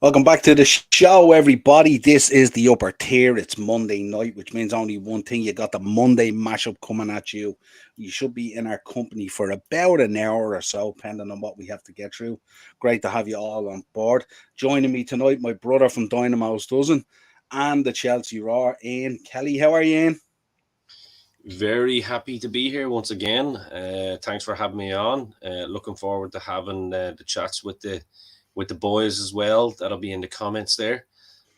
Welcome back to the show, everybody. This is the upper tier. It's Monday night, which means only one thing. You got the Monday mashup coming at you. You should be in our company for about an hour or so, depending on what we have to get through. Great to have you all on board. Joining me tonight, my brother from Dynamo's Dozen and the Chelsea Roar, Ian Kelly. How are you, Ian? Very happy to be here once again. Thanks for having me on. Looking forward to having the chats with the boys as well. That'll be in the comments there,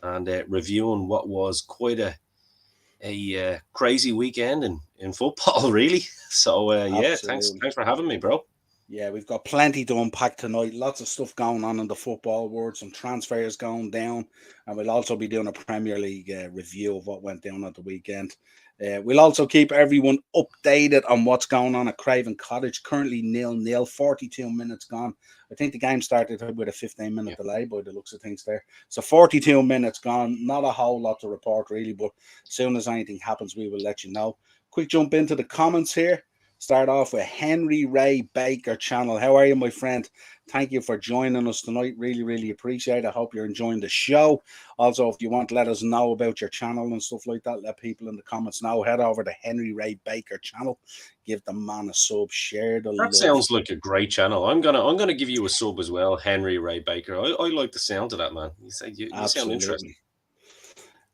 and reviewing what was quite a crazy weekend in football, really. So yeah, thanks Absolutely. for having me, bro. Yeah, we've got plenty to unpack tonight. Lots of stuff going on in the football world, some transfers going down, and we'll also be doing a Premier League review of what went down at the weekend. We'll also keep everyone updated on what's going on at Craven Cottage. Currently 0-0, 42 minutes gone. I think the game started with a 15-minute delay by the looks of things there. So 42 minutes gone. Not a whole lot to report, really, but as soon as anything happens, we will let you know. Quick jump into the comments here. Start off with Henry Ray Baker channel. How are you, my friend? Thank you for joining us tonight. Really, really appreciate it. I hope you're enjoying the show. Also, if you want to let us know about your channel and stuff like that, let people in the comments know. Head over to Henry Ray Baker channel. Give the man a sub. Share the That love. sounds like a great channel. I'm gonna give you a sub as well, Henry Ray Baker. I like the sound of that, man. You sound interesting. Absolutely.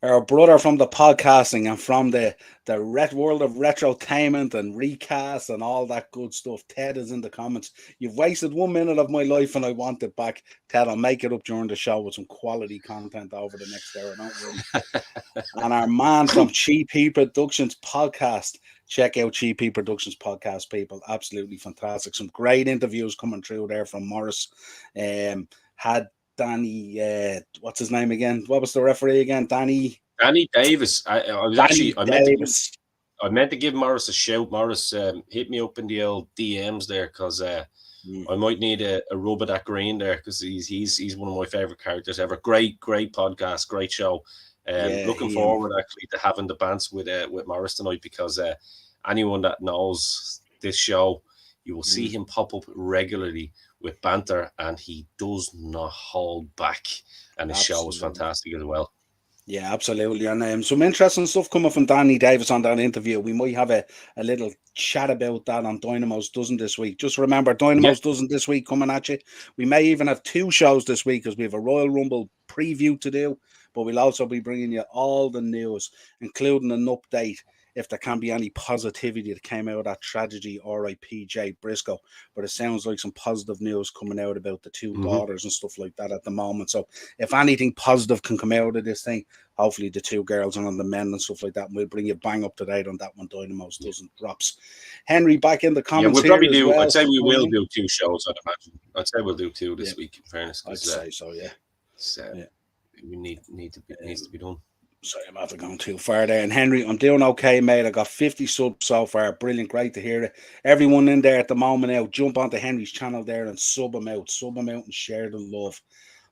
Our brother from the podcasting and from the world of retrotainment and recast and all that good stuff. Ted is in the comments. You've wasted 1 minute of my life and I want it back. Ted, I'll make it up during the show with some quality content over the next hour. Don't worry. And our man from Cheap Heat Productions podcast. Check out Cheap Heat Productions podcast, people. Absolutely fantastic. Some great interviews coming through there from Morris. Had Danny, what's his name again? What was the referee again? Danny Davis. I was Danny actually Davis. I meant to give Morris a shout. Morris, hit me up in the old DMs there because I might need a rub of that green there because he's one of my favorite characters ever. Great podcast, great show. Looking forward actually to having the bants with Morris tonight because anyone that knows this show, you will see him pop up regularly with banter, and he does not hold back. And his show was fantastic as well. Yeah, absolutely. And some interesting stuff coming from Danny Davis on that interview. We might have a little chat about that on Dynamo's Dozen this week. Just remember, Dynamo's Dozen this week coming at you. We may even have two shows this week because we have a Royal Rumble preview to do, but we'll also be bringing you all the news, including an update if there can be any positivity that came out of that tragedy, R.I.P. Jay Briscoe. But it sounds like some positive news coming out about the two daughters and stuff like that at the moment. So if anything positive can come out of this thing, hopefully the two girls and on the men and stuff like that, and we'll bring you bang up to date on that one. Dynamo's Dozen drops. Henry, back in the comments. Yeah, we'll probably do. Well. I'd say we will do two shows. I'd imagine. I'd say we'll do two this week. In fairness, I'd say so. Yeah. We needs to be done. Sorry, I'm after going too far there. And Henry, I'm doing okay, mate. I got 50 subs so far. Brilliant. Great to hear it. Everyone in there at the moment now, jump onto Henry's channel there and sub him out. Sub him out and share the love.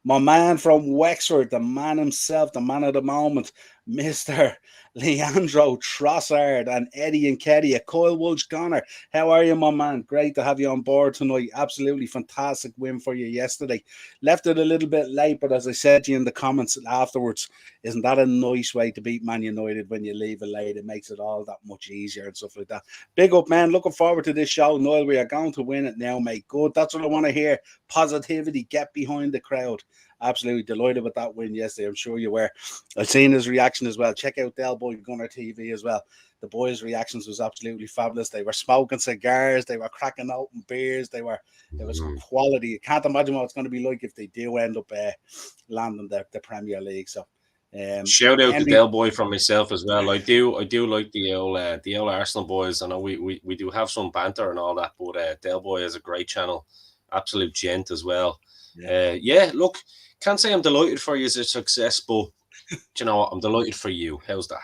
My man from Wexford, the man himself, the man of the moment, Mr. Leandro Trossard and Eddie and Keddy, Kyle Walsh Connor. How are you, my man? Great to have you on board tonight. Absolutely fantastic win for you yesterday. Left it a little bit late, but as I said to you in the comments afterwards, isn't that a nice way to beat Man United when you leave it late? It makes it all that much easier and stuff like that. Big up, man. Looking forward to this show. Niall, we are going to win it now, mate. Good. That's what I want to hear. Positivity. Get behind the crowd. Absolutely delighted with that win yesterday. I'm sure you were. I've seen his reaction as well. Check out Del Boy Gunner TV as well. The boys' reactions was absolutely fabulous. They were smoking cigars. They were cracking open beers. It was quality. I can't imagine what it's going to be like if they do end up landing the Premier League. So, shout out to Del Boy from myself as well. I do like the old Arsenal boys. I know we do have some banter and all that, but Del Boy is a great channel. Absolute gent as well. Look, can't say I'm delighted for you as a success, but you know what? I'm delighted for you. How's that?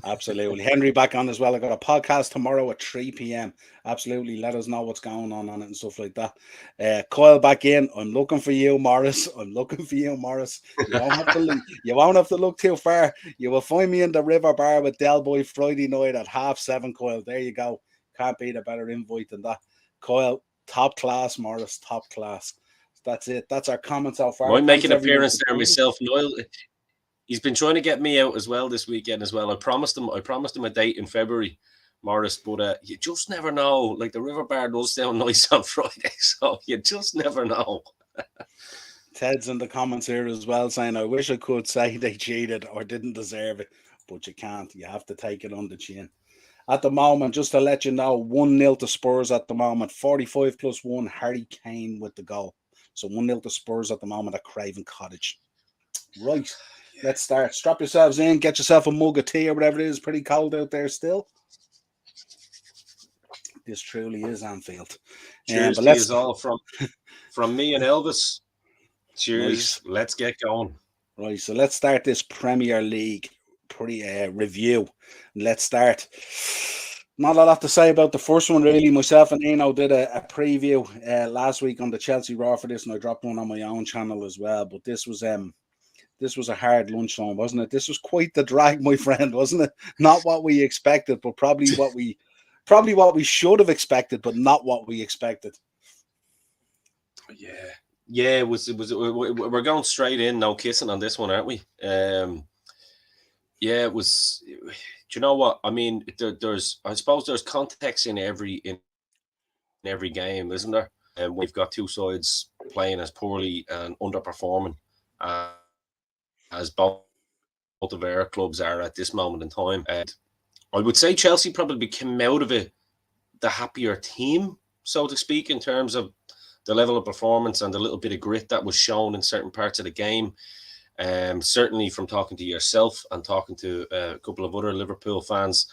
Absolutely. Henry back on as well. I got a podcast tomorrow at 3 p.m. Absolutely. Let us know what's going on it and stuff like that. Kyle back in. I'm looking for you, Morris. I'm looking for you, Morris. You won't have to look too far. You will find me in the River Bar with Del Boy Friday night at 7:30, Kyle. There you go. Can't beat a better invite than that. Kyle, top class, Morris, top class. That's it. That's our comment so far. Might make Thanks an everyone appearance for there joining. myself. Niall, he's been trying to get me out as well this weekend as well. I promised him a date in February, Morris, but you just never know. Like the River Bar does sound nice on Friday, so you just never know. Ted's in the comments here as well saying, I wish I could say they cheated or didn't deserve it, but you can't. You have to take it on the chin. At the moment, just to let you know, 1-0 to Spurs at the moment. 45 plus 1, Harry Kane with the goal. So 1-0 to Spurs at the moment at Craven Cottage. Right, let's start. Strap yourselves in, get yourself a mug of tea or whatever it is. Pretty cold out there still. This truly is Anfield. Cheers but to you all from me and Elvis. Cheers. Nice. Let's get going. Right, so let's start this Premier League review. Let's start. Not a lot to say about the first one, really. Myself and Eno did a preview last week on the Chelsea Raw for this, and I dropped one on my own channel as well. But this was a hard lunchtime, wasn't it? This was quite the drag, my friend, wasn't it? Not what we expected, but probably what we should have expected, but not what we expected. Yeah, it was. We're going straight in, no kissing on this one, aren't we? Yeah, it was. Do you know what I mean? I suppose there's context in every game, isn't there? And we've got two sides playing as poorly and underperforming, as both of our clubs are at this moment in time. And I would say Chelsea probably came out of it the happier team, so to speak, in terms of the level of performance and the little bit of grit that was shown in certain parts of the game. Certainly from talking to yourself and talking to a couple of other Liverpool fans,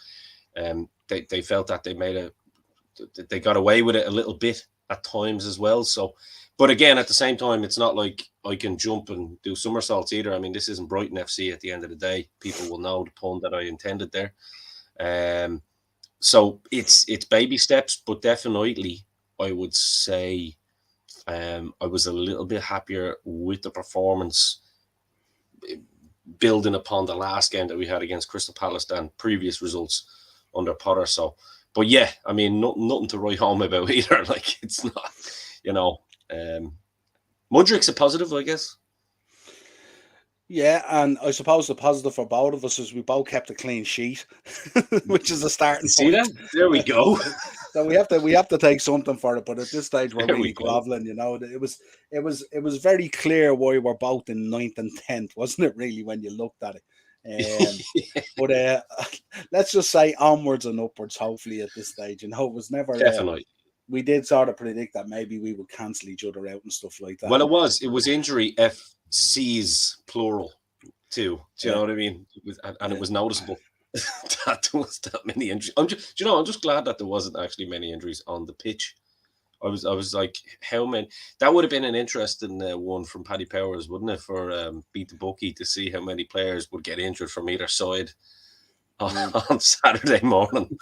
they felt that they got away with it a little bit at times as well. So, but again, at the same time, it's not like I can jump and do somersaults either. I mean, this isn't Brighton FC at the end of the day. People will know the pun that I intended there. So it's baby steps, but definitely I would say I was a little bit happier with the performance, building upon the last game that we had against Crystal Palace than previous results under Potter. So, but yeah, I mean, nothing to write home about either. Like, it's not, Mudrik's a positive, I guess. Yeah, and I suppose the positive for both of us is we both kept a clean sheet, which is a starting See point. that? There we go. So we have to take something for it, but at this stage we're really groveling. It was very clear why we're both in 9th and 10th, wasn't it? Really, when you looked at it. But let's just say onwards and upwards. Hopefully, at this stage, it was never definitely. We did sort of predict that maybe we would cancel each other out and stuff like that. Well, it was injury FCs plural too. Do you know what I mean? It was noticeable that there was that many injuries. I'm just glad that there wasn't actually many injuries on the pitch. I was like, how many? That would have been an interesting one from Paddy Powers, wouldn't it, for Beat the Bookie, to see how many players would get injured from either side on Saturday morning.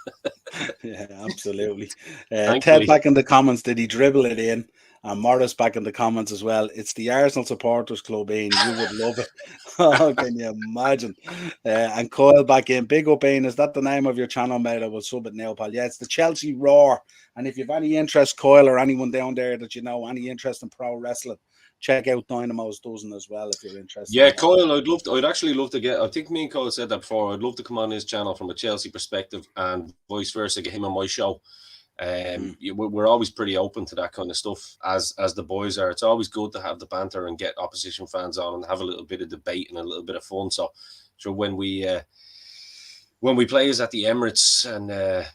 Yeah, absolutely. Ted back in the comments, did he dribble it in? And Morris back in the comments as well. It's the Arsenal Supporters Club, Ian. You would love it. Oh, can you imagine? And Kyle back in. Big up, Ian. Is that the name of your channel, mate? I will sub it now, pal. Yeah, it's the Chelsea Roar. And if you have any interest, Kyle, or anyone down there that you know, any interest in pro wrestling, check out Dynamo's Dozen as well if you're interested. Yeah, Kyle, I'd actually love to get. I think me and Kyle said that before. I'd love to come on his channel from a Chelsea perspective, and vice versa, get him on my show. We're always pretty open to that kind of stuff, as the boys are. It's always good to have the banter and get opposition fans on and have a little bit of debate and a little bit of fun. So when we play us at the Emirates and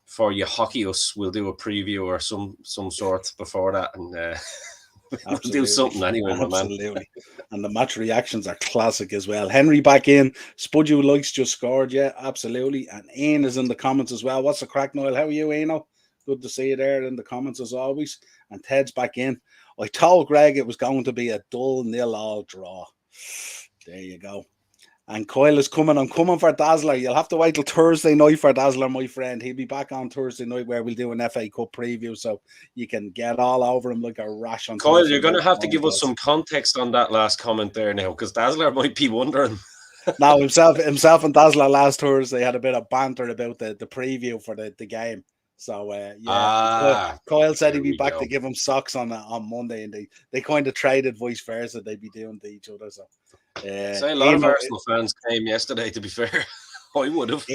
for you hockey us, we'll do a preview or some sort before that, and we'll do something anyway, my man. Absolutely. And the match reactions are classic as well. Henry back in. Spudju likes just scored. Yeah, absolutely. And Ian is in the comments as well. What's the crack, Niall? How are you, Eno? Good to see you there in the comments as always. And Ted's back in. I told Greg it was going to be a dull 0-0 draw. There you go. And Kyle is coming. I'm coming for Dazzler. You'll have to wait till Thursday night for Dazzler, my friend. He'll be back on Thursday night where we'll do an FA Cup preview, so you can get all over him like a rash on Kyle, you're going to have to give us some context on that last comment there now, because Dazzler might be wondering. Now, himself and Dazzler last Thursday had a bit of banter about the preview for the game. So Ah, Kyle said there he'd be we back go. to give him socks on Monday, and they kind of traded vice versa. They'd be doing to each other. So Say a lot of Arsenal fans came yesterday. To be fair, I would have.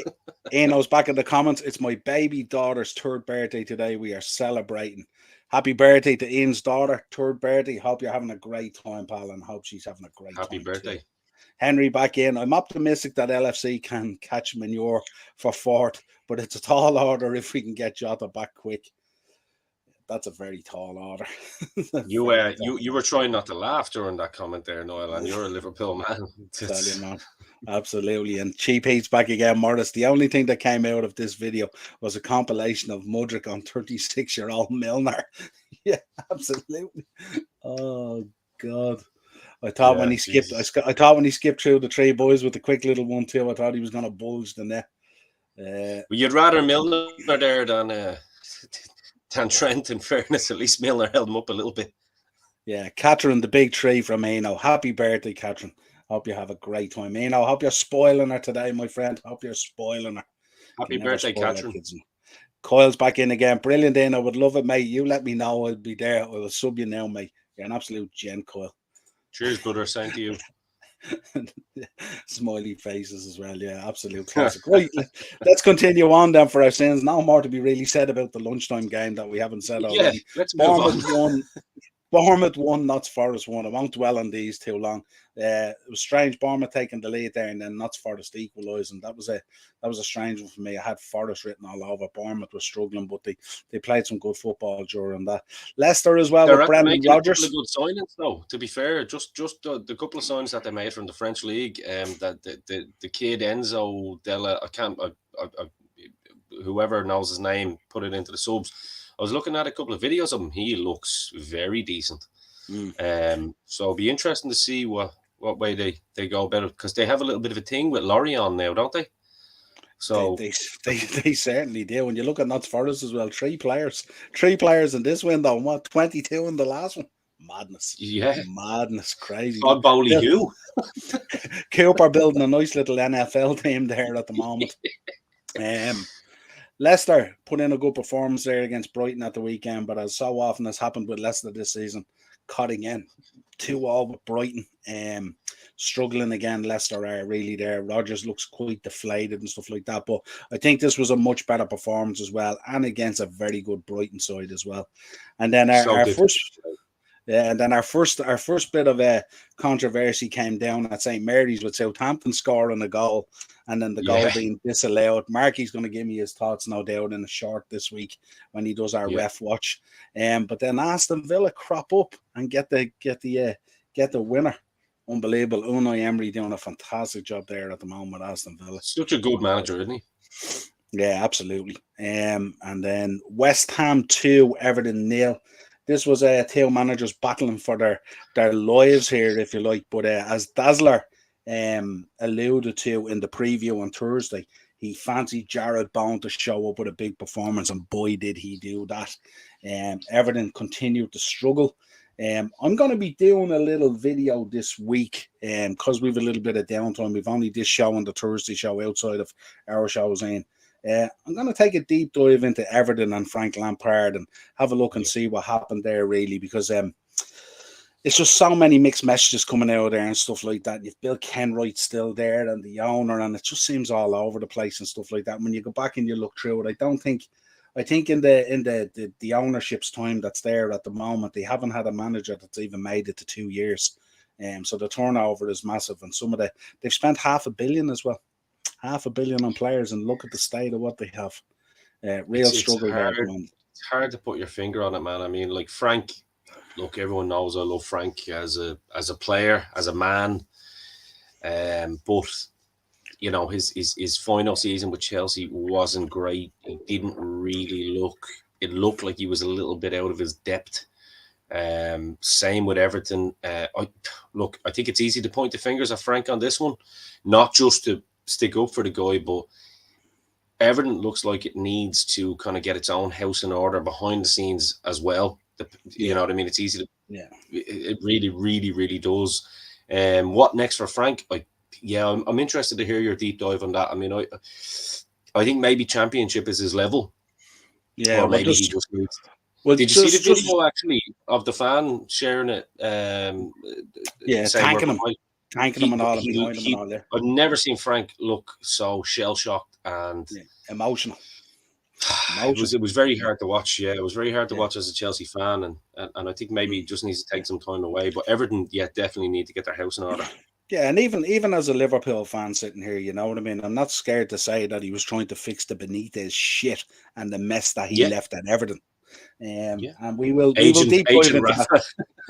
I was back in the comments. It's my baby daughter's 3rd birthday today. We are celebrating. Happy birthday to Ian's daughter, 3rd birthday. Hope you're having a great time, pal, and hope she's having a great Happy time birthday. too. Henry back in. I'm optimistic that LFC can catch Manure for 4th, but it's a tall order if we can get Jota back quick. That's a very tall order. You were trying not to laugh during that comment there, Niall, and you're a Liverpool man. Tell you, man. Absolutely. And Cheap Heat's back again, Morris. The only thing that came out of this video was a compilation of Mudrick on 36-year-old Milner. Yeah, absolutely. Oh God. I thought when he skipped, I thought when he skipped through the 3 boys with the quick little 1-2, I thought he was going to bulge the net. Well, you'd rather Milner there than Trent. In fairness, at least Milner held him up a little bit. Yeah, Catherine, the big 3 from Eno. Happy birthday, Catherine. Hope you have a great time. Eno, hope you're spoiling her today, my friend. Hope you're spoiling her. Happy birthday, Catherine. Coyle's back in again. Brilliant, Eno. Would love it, mate. You let me know. I'll be there. I will sub you now, mate. You're an absolute gent, Coyle. Cheers, brother. Same to you. Smiley faces as well. Yeah, absolute classic. Right, let's continue on then for our sins. No more to be really said about the lunchtime game that we haven't said already. Let's move on. Bournemouth won, Notts Forest won. I won't dwell on these too long. It was strange. Bournemouth taking the lead there, and then Notts Forest equalising. That was a strange one for me. I had Forest written all over. Bournemouth was struggling, but they played some good football during that. Leicester as well. They're with Brendan Rodgers. A couple of good signings, though. To be fair, just the couple of signings that they made from the French league. That the kid Enzo Della, whoever knows his name, put it into the subs. I was looking at a couple of videos of him. He looks very decent. So it'll be interesting to see what way they go about it, because they have a little bit of a thing with Lorient now, don't they? So they certainly do. When you look at Notts Forest as well, 3 players in this window. What, 22 in the last one? Madness. Yeah, madness, crazy. God Bowley who? Cooper building a nice little NFL team there at the moment. Leicester put in a good performance there against Brighton at the weekend, but as so often has happened with Leicester this season, caught again 2-2 with Brighton. Struggling again, Leicester are really there. Rodgers looks quite deflated and stuff like that, but I think this was a much better performance as well, and against a very good Brighton side as well. And then our first bit of a controversy came down at St. Mary's with Southampton scoring a goal and then the goal being disallowed. Marky's going to give me his thoughts, no doubt, in a short this week when he does our ref watch. But then Aston Villa crop up and get the winner. Unbelievable. Unai Emery doing a fantastic job there at the moment with Aston Villa. Such a good manager, isn't he? Yeah, absolutely. And then West Ham 2, Everton 0. This was 2 managers battling for their lives here, if you like. But as Dazzler alluded to in the preview on Thursday, he fancied Jared Bowen to show up with a big performance, and boy, did he do that. Everton continued to struggle. I'm going to be doing a little video this week because we've a little bit of downtime. We've only this show on the Thursday show outside of our shows in. I'm going to take a deep dive into Everton and Frank Lampard and have a look and see what happened there, really, because it's just so many mixed messages coming out there and stuff like that. You've Bill Kenwright still there and the owner, and it just seems all over the place and stuff like that. When you go back and you look through it, I think in the ownership's time that's there at the moment, they haven't had a manager that's even made it to 2 years. So the turnover is massive, and they've spent $500 million as well. $500 million on players, and look at the state of what they have. Real struggle there. It's hard to put your finger on it, man. I mean, like Frank, look, everyone knows I love Frank as a player, as a man. But you know, his final season with Chelsea wasn't great. He didn't really look. It looked like he was a little bit out of his depth. Same with Everton. I think it's easy to point the fingers at Frank on this one, not just to stick up for the guy, but Everton looks like it needs to kind of get its own house in order behind the scenes as well. You know what I mean? It's easy to. Yeah. It really, really, really does. What next for Frank? I'm interested to hear your deep dive on that. I mean, I think maybe Championship is his level. Yeah, or well, maybe he just needs. well, Did you see the video actually of the fan sharing it? Yeah, Saying we're thanking him, behind. thanking him and all, and behind him and all there. I've never seen Frank look so shell shocked and emotional. It was very hard to watch. Yeah, it was very hard to watch as a Chelsea fan, and I think maybe he just needs to take some time away. But Everton, definitely need to get their house in order. Yeah, and even as a Liverpool fan sitting here, you know what I mean? I'm not scared to say that he was trying to fix the Benitez shit and the mess that he left at Everton. And we will deep dive into that.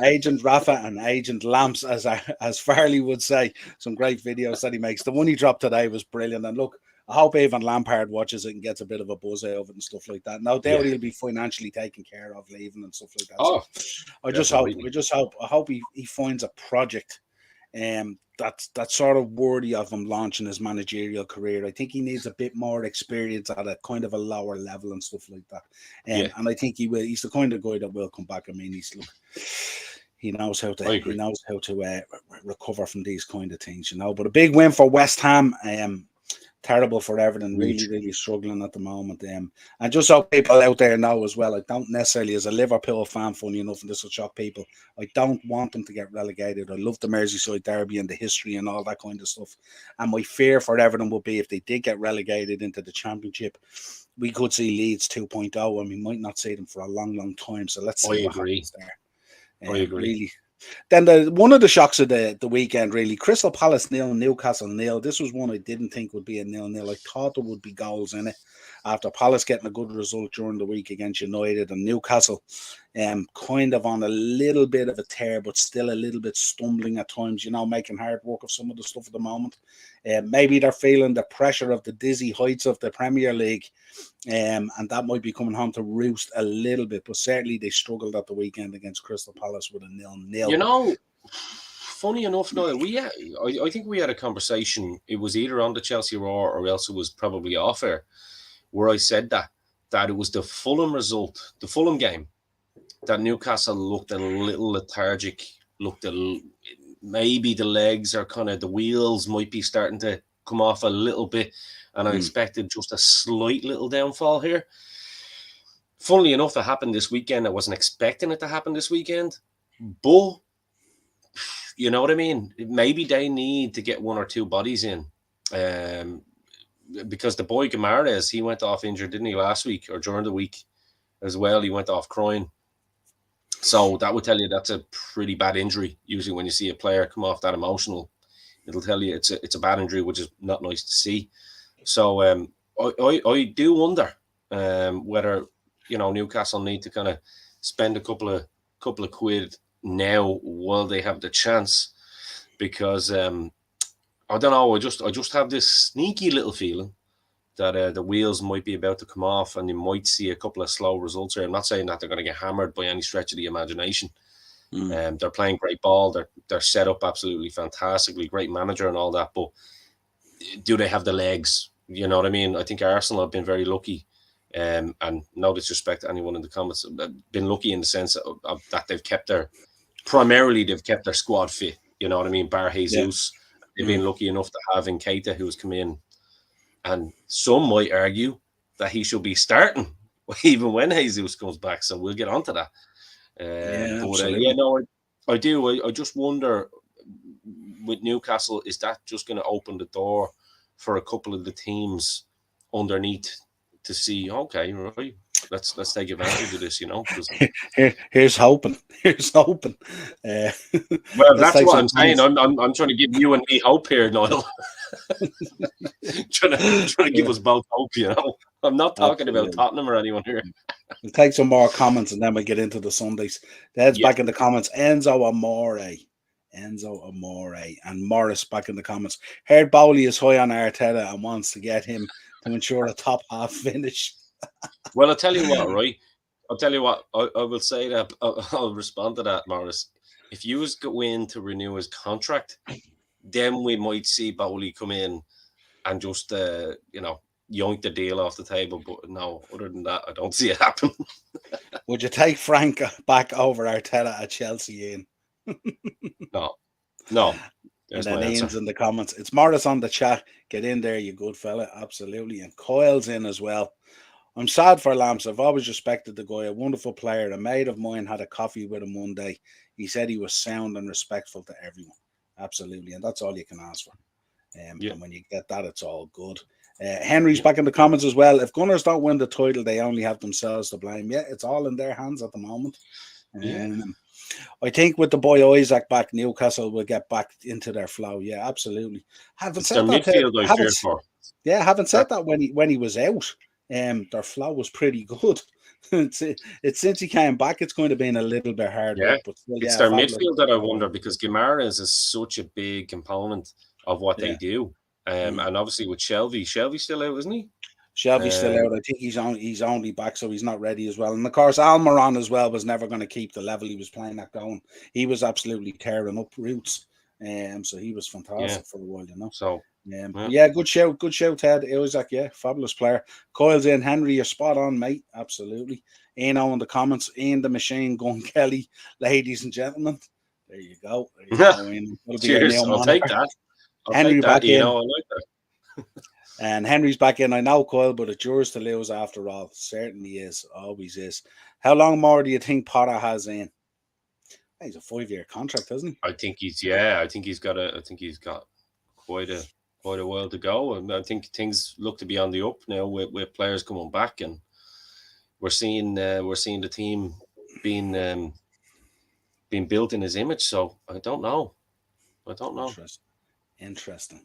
Agent Rafa and Agent Lamps, as Farley would say, some great videos that he makes. The one he dropped today was brilliant. And look, I hope even Lampard watches it and gets a bit of a buzz out of it and stuff like that. No doubt he'll be financially taken care of leaving and stuff like that. Oh, so I hope he finds a project that's sort of worthy of him launching his managerial career. I think he needs a bit more experience at a kind of a lower level and stuff like that. And I think he will. He's the kind of guy that will come back. I mean, he knows how to recover from these kind of things, you know. But a big win for West Ham. Terrible for Everton, really struggling at the moment. And just so people out there know as well, I don't necessarily, as a Liverpool fan, funny enough, and this will shock people, I don't want them to get relegated. I love the Merseyside derby and the history and all that kind of stuff. And my fear for Everton would be if they did get relegated into the Championship, we could see Leeds 2.0, and we might not see them for a long, long time. So let's see what happens there. I agree. Really. Then one of the shocks of the weekend, really, Crystal Palace 0, Newcastle 0. This was one I didn't think would be a 0-0. I thought there would be goals in it after Palace getting a good result during the week against United, and Newcastle kind of on a little bit of a tear, but still a little bit stumbling at times, you know, making hard work of some of the stuff at the moment. Maybe they're feeling the pressure of the dizzy heights of the Premier League, and that might be coming home to roost a little bit, but certainly they struggled at the weekend against Crystal Palace with a 0-0. You know, funny enough, Niall, I think we had a conversation. It was either on the Chelsea Roar or else it was probably off air, where I said that it was the Fulham result, the Fulham game, that Newcastle looked a little lethargic, maybe the legs are kind of, the wheels might be starting to come off a little bit, and I expected just a slight little downfall here. Funnily enough, it happened this weekend. I wasn't expecting it to happen this weekend, but you know what I mean? Maybe they need to get one or two bodies in, because the boy Guimaraes, he went off injured, didn't he, last week or during the week as well? He went off crying. So that would tell you that's a pretty bad injury. Usually when you see a player come off that emotional, it'll tell you it's a bad injury, which is not nice to see. So I do wonder whether, you know, Newcastle need to kind of spend a couple of quid now while they have the chance, because I don't know, I just have this sneaky little feeling that the wheels might be about to come off and you might see a couple of slow results here. I'm not saying that they're going to get hammered by any stretch of the imagination. They're playing great ball. They're set up absolutely fantastically, great manager and all that. But do they have the legs? You know what I mean? I think Arsenal have been very lucky, and no disrespect to anyone in the comments, been lucky in the sense of that they've kept their squad fit. You know what I mean? Bar Jesus, they've been lucky enough to have Nketiah, who's come in. And some might argue that he should be starting even when Jesus comes back. So we'll get onto that. I do. I just wonder with Newcastle, is that just going to open the door for a couple of the teams underneath to see, okay, right, let's take advantage of this, you know? Here's hoping. Well, that's what I'm saying. I'm trying to give you and me hope here, Niall. trying to give us both hope, you know. I'm not talking about Tottenham or anyone here. We'll take some more comments and then we get into the Sundays. Dad's back in the comments. Enzo Amore, and Morris back in the comments. Heard Bowley is high on Arteta and wants to get him to ensure a top half finish. Well, I'll tell you what, right? I will say that I'll respond to that, Morris. If you was go in to renew his contract, then we might see Bowley come in and just yoink the deal off the table. But no, other than that, I don't see it happen. Would you take Frank back over Arteta at Chelsea, Ian? No. And then Ian's in the comments. It's Morris on the chat. Get in there, you good fella. Absolutely. And Coyle's in as well. I'm sad for Lamps. I've always respected the guy, a wonderful player. A mate of mine had a coffee with him one day. He said he was sound and respectful to everyone. Absolutely. And that's all you can ask for. And when you get that, it's all good. Henry's back in the comments as well. If Gunners don't win the title, they only have themselves to blame. Yeah, it's all in their hands at the moment. I think with the boy Isaac back, Newcastle will get back into their flow. Yeah, absolutely. Haven't It's said their that. midfield I fear for. Yeah, haven't said that when he was out. Their flow was pretty good. It's since he came back, it's going to be a little bit hard. Yeah, but still, it's their midfield that I wonder, because Guimaraes is such a big component of what they do. And obviously with Shelvey's still out, isn't he? Shelvey's still out. I think he's only back, so he's not ready as well. And of course, Almiron as well was never going to keep the level he was playing at going. He was absolutely tearing up roots. So he was fantastic for a while, you know. So good shout, Ted. It was like, fabulous player. Coyle's in. Henry, you're spot on, mate. Absolutely. Eno in the comments. Ian the Machine Gun Kelly, ladies and gentlemen. There you go. Cheers. I'll take that. Henry back in. I like that. And Henry's back in. I know, Coyle, but it's yours to lose after all. Certainly is. Always is. How long more do you think Potter has in? He's a 5-year contract, hasn't he? I think he's got quite a while to go. And I think things look to be on the up now with players coming back, and we're seeing the team being built in his image. So I don't know. Interesting.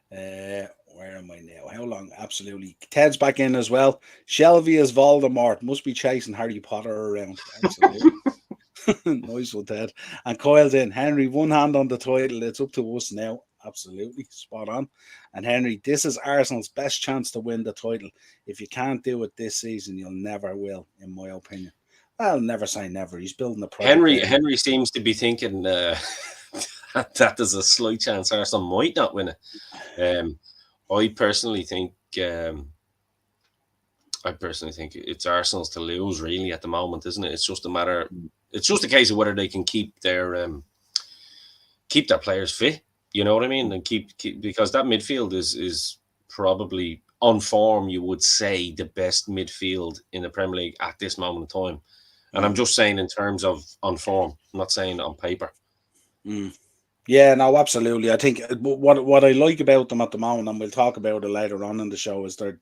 Where am I now? How long? Absolutely. Ted's back in as well. Shelvey as Voldemort must be chasing Harry Potter around. Absolutely. Nice one, Ted. And Coyle's in. Henry, one hand on the title. It's up to us now. Absolutely. Spot on. And Henry, this is Arsenal's best chance to win the title. If you can't do it this season, you'll never will, in my opinion. I'll never say never. He's building a project. Henry seems to be thinking that there's a slight chance Arsenal might not win it. I personally think it's Arsenal's to lose, really, at the moment, isn't it? It's just a matter. It's just a case of whether they can keep their players fit. You know what I mean? And keep because that midfield is probably on form. You would say the best midfield in the Premier League at this moment in time. And I'm just saying in terms of on form. I'm not saying on paper. Yeah, no, absolutely. I think what I like about them at the moment, and we'll talk about it later on in the show, is that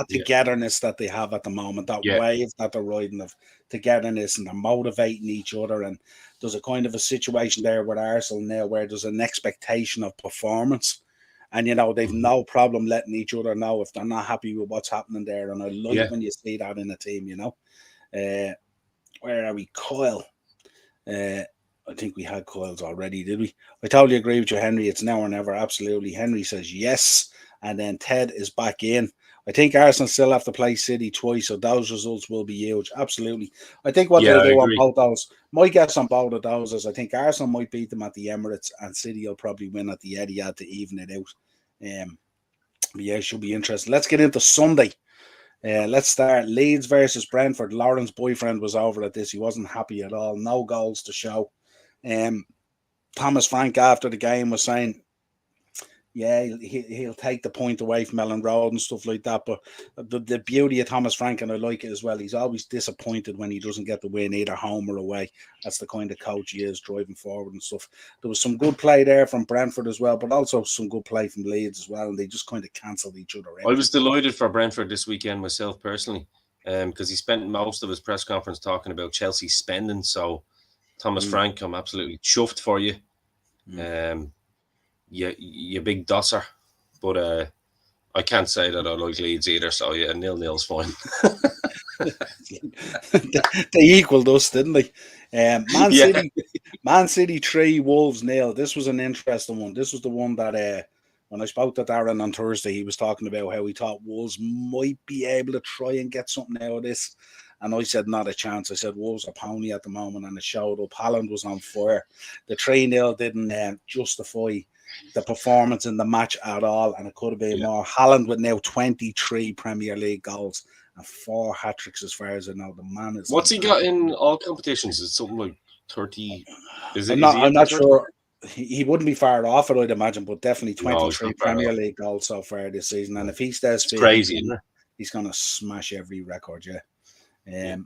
togetherness that they have at the moment, that wave that they're riding of togetherness, and they're motivating each other. And there's a kind of a situation there with Arsenal now where there's an expectation of performance. And, they've no problem letting each other know if they're not happy with what's happening there. And I like when you see that in a team, Where are we? Coyle. I think we had Coils already, did we? I totally agree with you, Henry. It's now or never. Absolutely. Henry says yes. And then Ted is back in. I think Arsenal still have to play City twice, so those results will be huge. Absolutely. I think what they'll do on both those, my guess on both of those is I think Arsenal might beat them at the Emirates and City will probably win at the Etihad to even it out. It should be interesting. Let's get into Sunday. Let's start. Leeds versus Brentford. Lauren's boyfriend was over at this. He wasn't happy at all. No goals to show. Thomas Frank after the game was saying, he'll take the point away from Ellen Road and stuff like that. But the beauty of Thomas Frank, and I like it as well, he's always disappointed when he doesn't get the win, either home or away. That's the kind of coach he is, driving forward and stuff. There was some good play there from Brentford as well, but also some good play from Leeds as well, and they just kind of cancelled each other out. I was delighted for Brentford this weekend myself personally, because he spent most of his press conference talking about Chelsea spending. So Thomas Frank, I'm absolutely chuffed for you. You big dosser, but I can't say that I like Leeds either. So 0-0's fine. They equaled us, didn't they? Man City 3, Wolves 0. This was an interesting one. This was the one that when I spoke to Darren on Thursday, he was talking about how he thought Wolves might be able to try and get something out of this. And I said, not a chance. I said, Wolves are pony at the moment, and it showed up. Haaland was on fire. The 3-0 didn't justify the performance in the match at all, and it could have been more. Haaland with now 23 Premier League goals and 4 hat-tricks as far as I know. The man is... What's he got in all competitions? It's something like 30... I'm not sure. He wouldn't be far off it, I'd imagine, but definitely 23 Premier League goals so far this season. And if he stays fit... It's crazy, isn't it? he's going to smash every record. Yeah.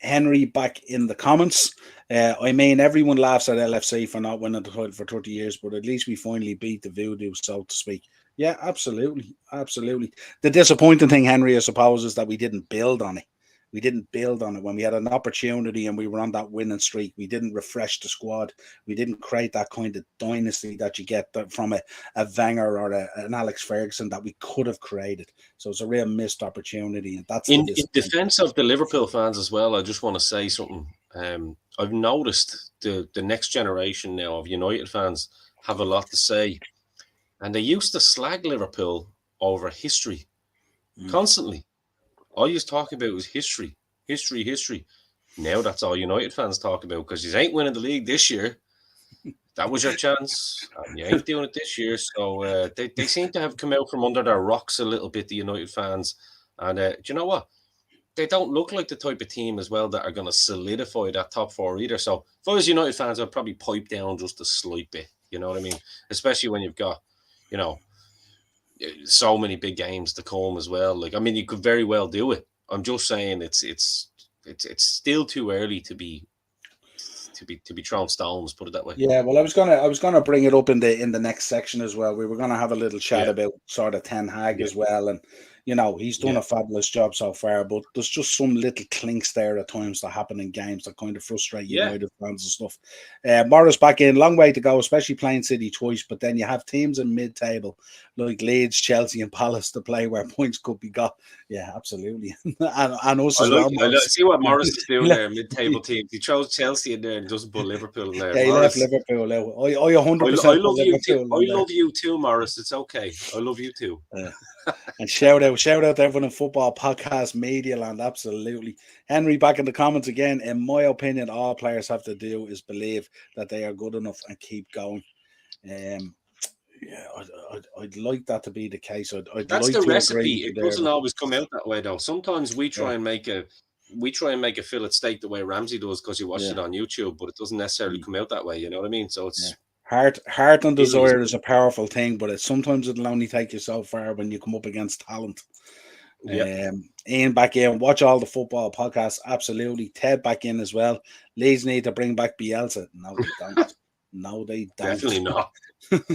Henry back in the comments. I mean, everyone laughs at LFC for not winning the title for 30 years, but at least we finally beat the voodoo, so to speak. Yeah, absolutely. Absolutely. The disappointing thing, Henry, I suppose, is that we didn't build on it. We didn't build on it when we had an opportunity and we were on that winning streak. We didn't refresh the squad. We didn't create that kind of dynasty that you get from a Wenger or an Alex Ferguson that we could have created. So it's a real missed opportunity. And that's in defense of the Liverpool fans as well. I just want to say something. I've noticed the next generation now of United fans have a lot to say. And they used to slag Liverpool over history constantly. All you talk about was history. Now that's all United fans talk about because you ain't winning the league this year. That was your chance, and you ain't doing it this year. So they seem to have come out from under their rocks a little bit, the United fans. And do you know what? They don't look like the type of team as well that are going to solidify that top four either. So if I was United fans, I'd probably pipe down just a slight bit. You know what I mean? Especially when you've got, so many big games to come as well. Like, I mean, you could very well do it. I'm just saying it's still too early to be throwing stones, put it that way. Yeah, well, I was gonna bring it up in the next section as well. We were gonna have a little chat about sort of Ten Hag as well, and he's done a fabulous job so far, but there's just some little clinks there at times that happen in games that kind of frustrate United fans and stuff. Morris back in, long way to go, especially playing City twice, but then you have teams in mid-table like Leeds, Chelsea, and Palace to play where points could be got. Yeah, absolutely, and us as well. I see what Morris is doing there, mid-table teams. He throws Chelsea in there and doesn't put Liverpool in there. Yeah, he left Liverpool out. I 100%. I love you too. I love you too, Morris. It's okay. I love you too. And shout out to everyone in Football Podcast Media Land. Absolutely. Henry back in the comments again. In my opinion, all players have to do is believe that they are good enough and keep going. I'd like that to be the case. That's like the recipe. It doesn't always come out that way, though. Sometimes we try and make a fillet steak the way Ramsey does because you watched it on YouTube, but it doesn't necessarily come out that way. You know what I mean? So it's heart and desire is a powerful thing, but sometimes it'll only take you so far when you come up against talent. Ian back in, watch all the Football Podcasts. Absolutely. Ted back in as well. Leeds need to bring back Bielsa. No, they don't. No, they don't. Definitely not.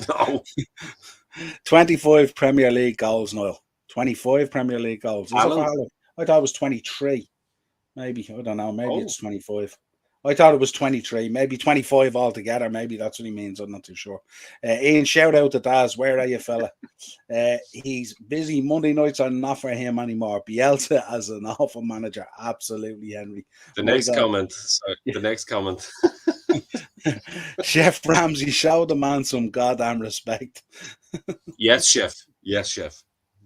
No. 25 Premier League goals, Niall. 25 Premier League goals. I thought it was 23. Maybe. I don't know. Maybe it's 25. I thought it was 23. Maybe 25 altogether. Maybe that's what he means. I'm not too sure. Ian, shout out to Daz. Where are you, fella? He's busy. Monday nights are not for him anymore. Bielsa as an awful manager. Absolutely, Henry. The next comment. Chef Ramsey, show the man some goddamn respect. Yes, chef.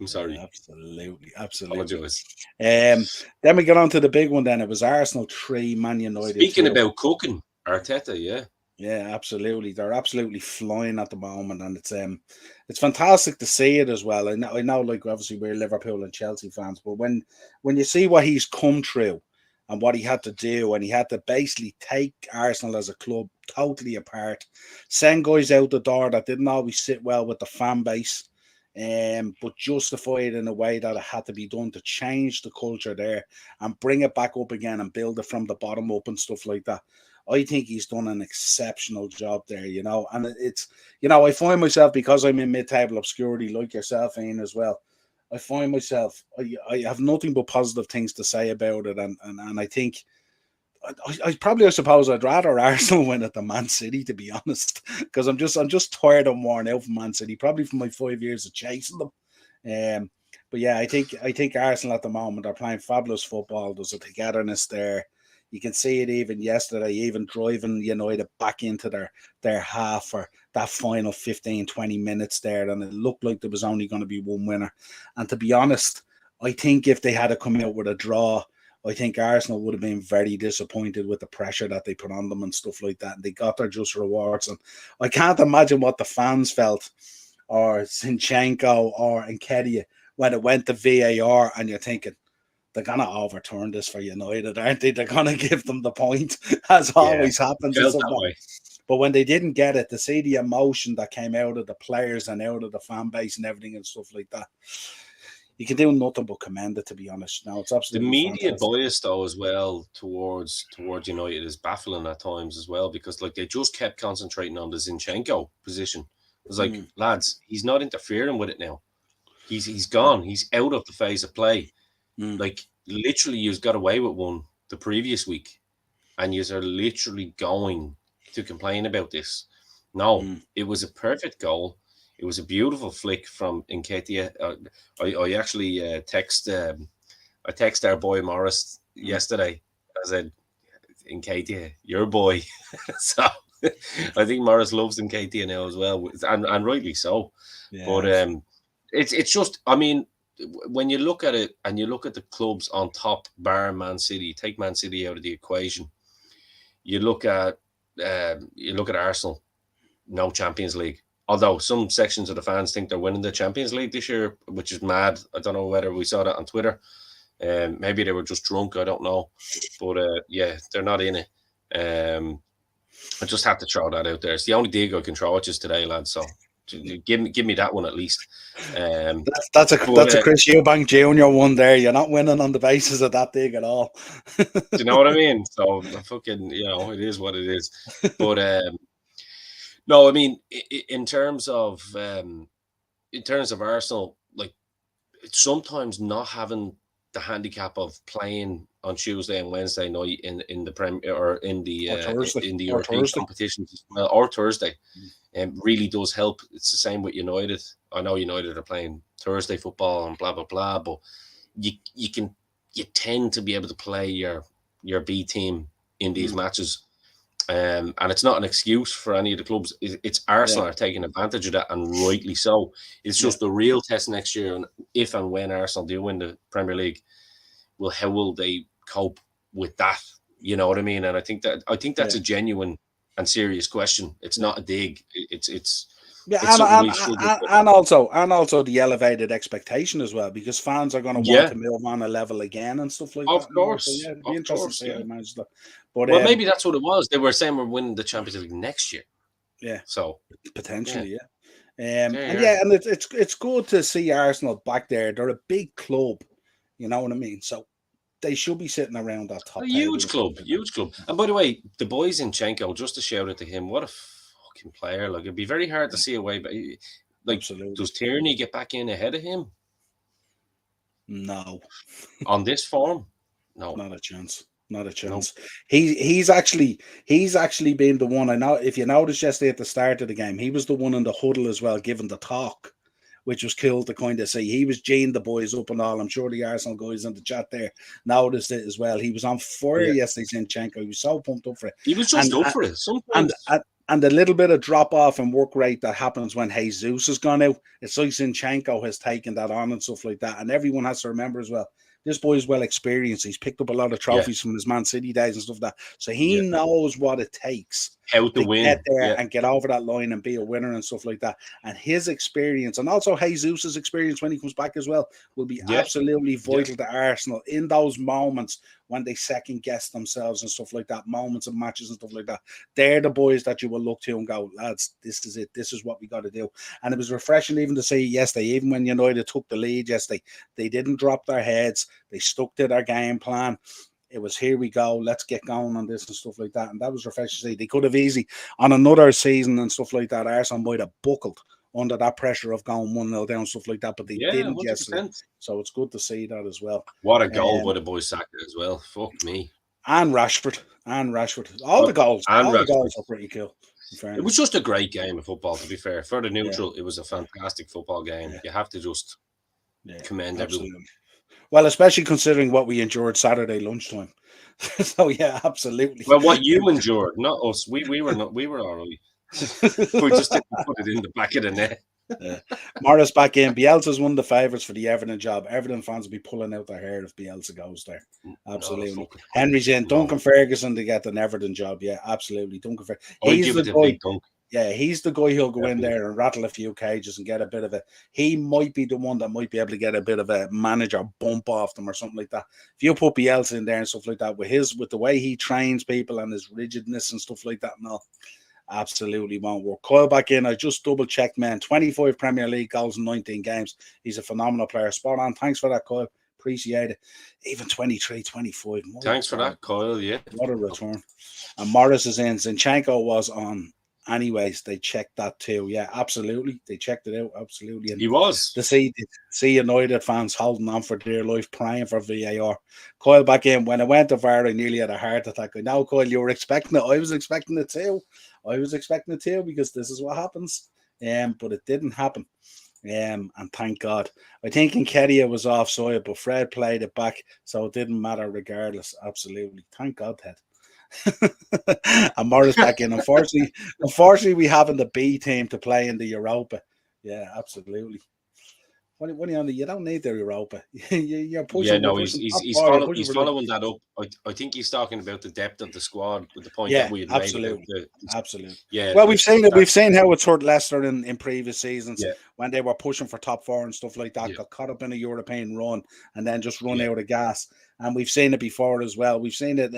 I'm sorry. Absolutely. Apologize. Then we get on to the big one. Then it was Arsenal 3, Man United. Speaking about cooking, Arteta, yeah, absolutely. They're absolutely flying at the moment, and it's fantastic to see it as well. I know, like obviously we're Liverpool and Chelsea fans, but when you see what he's come through and what he had to do, and he had to basically take Arsenal as a club totally apart, send guys out the door that didn't always sit well with the fan base. But justify it in a way that it had to be done to change the culture there and bring it back up again and build it from the bottom up and stuff like that. I think he's done an exceptional job there, and it's, I find myself, because I'm in mid-table obscurity like yourself, Ian, as well, I find myself, I have nothing but positive things to say about it, and I think I suppose I'd rather Arsenal win it than Man City, to be honest, because I'm just tired and worn out from Man City, probably from my 5 years of chasing them. But yeah, I think Arsenal at the moment are playing fabulous football. There's a togetherness there. You can see it even yesterday, even driving United back into their half for that final 15, 20 minutes there, and it looked like there was only going to be one winner. And to be honest, I think if they had to come out with a draw, I think Arsenal would have been very disappointed with the pressure that they put on them and stuff like that. And they got their just rewards. And I can't imagine what the fans felt, or Zinchenko or Nketiah, when it went to VAR and you're thinking, they're going to overturn this for United, aren't they? They're going to give them the point, as always happens. But when they didn't get it, to see the emotion that came out of the players and out of the fan base and everything and stuff like that, you can do nothing but commend it, to be honest. No, it's The absolutely media fantastic. bias, though, as well towards United is baffling at times as well, because like they just kept concentrating on the Zinchenko position. It was like, lads, he's not interfering with it now. He's gone. He's out of the phase of play. Like literally, you've got away with one the previous week, and you are literally going to complain about this. No, it was a perfect goal. It was a beautiful flick from Nketiah. I actually text our boy Morris yesterday. I said, Nketiah, your boy. So I think Morris loves Nketiah now as well, and rightly so. Yeah. But it's just, I mean, when you look at it and you look at the clubs on top, bar Man City, take Man City out of the equation. You look at Arsenal, no Champions League. Although some sections of the fans think they're winning the Champions League this year, which is mad. I don't know whether we saw that on Twitter. Maybe they were just drunk. I don't know. But yeah, they're not in it. I just have to throw that out there. It's the only dig I can throw at you today, lads. So give me that one at least. That's a Chris Eubank Jr. one there. You're not winning on the basis of that dig at all. Do you know what I mean? So fucking, it is what it is. But no, I mean, in terms of Arsenal, like it's sometimes not having the handicap of playing on Tuesday and Wednesday night in the Premier or in the European competitions as well, or Thursday, really does help. It's the same with United. I know United are playing Thursday football and blah blah blah, but you tend to be able to play your B team in these matches. And it's not an excuse for any of the clubs. It's Arsenal are taking advantage of that, and rightly so. It's just the real test next year, and if and when Arsenal do win the Premier League, how will they cope with that? You know what I mean? And I think that's a genuine and serious question. It's not a dig. It's and also the elevated expectation as well, because fans are going to want to move on a level again and stuff like that. Of course, so, it'd be interesting to see how they manage that. But maybe that's what it was. They were saying we're winning the Champions League next year. Yeah, so potentially, and it's good to see Arsenal back there. They're a big club, you know what I mean. So they should be sitting around that top. Huge club. And by the way, the boy Zinchenko, just to shout out to him, what a fucking player! Like it'd be very hard to see away, but like, does Tierney get back in ahead of him? No. On this form, no, not a chance. Not a chance. No. He's actually been the one. I know if you noticed yesterday at the start of the game, he was the one in the huddle as well, giving the talk, which was cool to kind of see. He was geeing the boys up and all. I'm sure the Arsenal guys in the chat there noticed it as well. He was on fire yesterday, Zinchenko. He was so pumped up for it. He was just up for it. Sometimes. And the little bit of drop off and work rate that happens when Jesus has gone out, it's like Zinchenko has taken that on and stuff like that. And everyone has to remember as well, this boy is well experienced. He's picked up a lot of trophies from his Man City days and stuff like that. So he knows what it takes to win. Get there and get over that line and be a winner and stuff like that. And his experience, and also Jesus' experience when he comes back as well, will be absolutely vital to Arsenal in those moments when they second guess themselves and stuff like that, moments of matches and stuff like that. They're the boys that you will look to and go, lads, this is it. This is what we got to do. And it was refreshing even to see yesterday, even when United took the lead yesterday, they didn't drop their heads. They stuck to their game plan. It was, here we go, let's get going on this and stuff like that. And that was refreshing to see. They could have easily, on another season and stuff like that, Arsenal might have buckled under that pressure of going 1-0 down, stuff like that, but they didn't 100%. Yesterday. So it's good to see that as well. What a goal by the boy Saka as well. Fuck me. And Rashford. All the goals are pretty cool. It was just a great game of football, to be fair. For the neutral, it was a fantastic football game. You have to just commend everyone. Well, especially considering what we endured Saturday lunchtime. So yeah, absolutely. Well, what you endured, not us. We were all right. We just didn't put it in the back of the net. Morris back in. Bielsa's one of the favourites for the Everton job. Everton fans will be pulling out their hair if Bielsa goes there. Absolutely. Henry's in. Duncan Ferguson to get an Everton job. Yeah, absolutely. Duncan Ferguson. He's the guy. Yeah, he's the guy who'll go in there and rattle a few cages and get a bit of he might be the one that might be able to get a bit of a manager bump off them or something like that. If you put Bielsa in there and stuff like that, with the way he trains people and his rigidness and stuff like that and all, Absolutely won't work. Coyle back in. I just double checked, man. 25 Premier League goals in 19 games. He's a phenomenal player. Spot on. Thanks for that, Coyle. Appreciate it. Even 23, 25. Thanks for that, Coyle. Yeah. What a return. And Morris is in. Zinchenko was on. Anyways, they checked that too. Yeah, absolutely. They checked it out. Absolutely. And he was. To see United fans holding on for dear life, praying for VAR. Coyle back in. When I went to VAR, I nearly had a heart attack. I know, Coyle, you were expecting it. I was expecting it too. Because this is what happens. But it didn't happen. And thank God. I think Nketiah was offside, but Fred played it back, so it didn't matter regardless. Absolutely. Thank God, Ted. And Morris back in. Unfortunately, we haven't the B team to play in the Europa. Yeah, absolutely. What are you on? You don't need the Europa. You're pushing. Yeah, no, he's following that up. I think he's talking about the depth of the squad with the point that we had made about absolutely. Yeah. Well, we've seen it. We've seen how it's hurt Leicester in previous seasons when they were pushing for top four and stuff like that. Got caught up in a European run and then just run out of gas. And we've seen it before as well. We've seen it.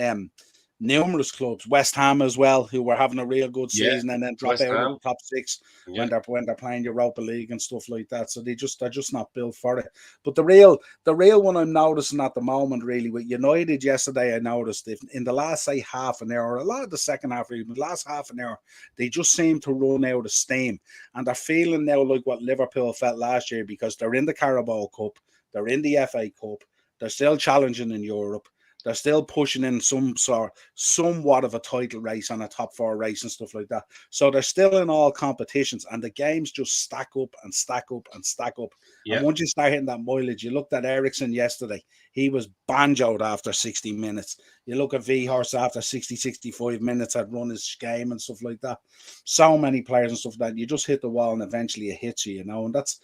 Numerous clubs, West Ham as well, who were having a real good season and then drop out of the top six when they're playing Europa League and stuff like that. So they're just not built for it. But the real one I'm noticing at the moment, really, with United yesterday, I noticed if in the last half an hour, a lot of the second half, even the last half an hour, they just seem to run out of steam, and they're feeling now like what Liverpool felt last year because they're in the Carabao Cup, they're in the FA Cup, they're still challenging in Europe. They're still pushing in somewhat of a title race and a top four race and stuff like that. So they're still in all competitions, and the games just stack up and stack up and stack up. Yeah. And once you start hitting that mileage, you looked at Eriksen yesterday. He was banjoed after 60 minutes. You look at Weghorst after 60, 65 minutes had run his game and stuff like that. So many players and stuff like that. You just hit the wall and eventually it hits you, And that's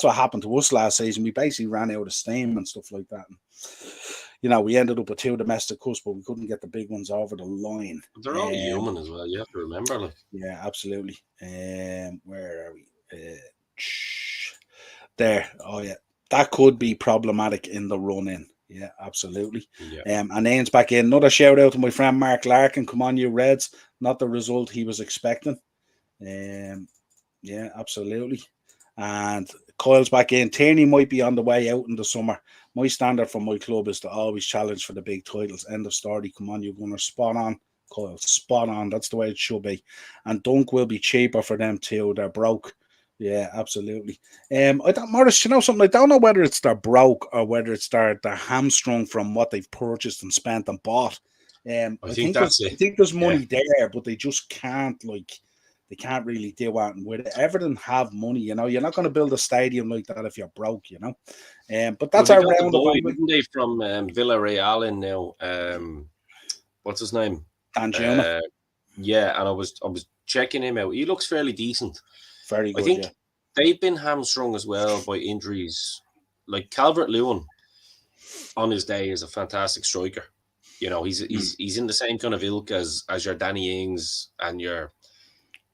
what happened to us last season. We basically ran out of steam and stuff like that. We ended up with 2 domestic cups, but we couldn't get the big ones over the line. They're all human as well. You have to remember. Yeah, absolutely. Where are we? There. Oh, yeah. That could be problematic in the run-in. Yeah, absolutely. Yeah. And Ian's back in. Another shout-out to my friend Mark Larkin. Come on, you Reds. Not the result he was expecting. Yeah, absolutely. And Coyle's back in. Tierney might be on the way out in the summer. My standard for my club is to always challenge for the big titles. End of story. Come on, you're going to spot on. Coyle, spot on. That's the way it should be. And Dunk will be cheaper for them too. They're broke. Yeah, absolutely. Morris, you know something? I don't know whether it's they're broke or whether it's they're hamstrung from what they've purchased and spent and bought. I think there's money there, but they just can't they can't really do it. And with Everton have money, you're not going to build a stadium like that if you're broke, But that's our round of they from Villarreal in now. What's his name? Danjuma. Yeah, and I was checking him out. He looks fairly decent. Very good. I think they've been hamstrung as well by injuries. Like Calvert-Lewin on his day is a fantastic striker. He's in the same kind of ilk as your Danny Ings and your.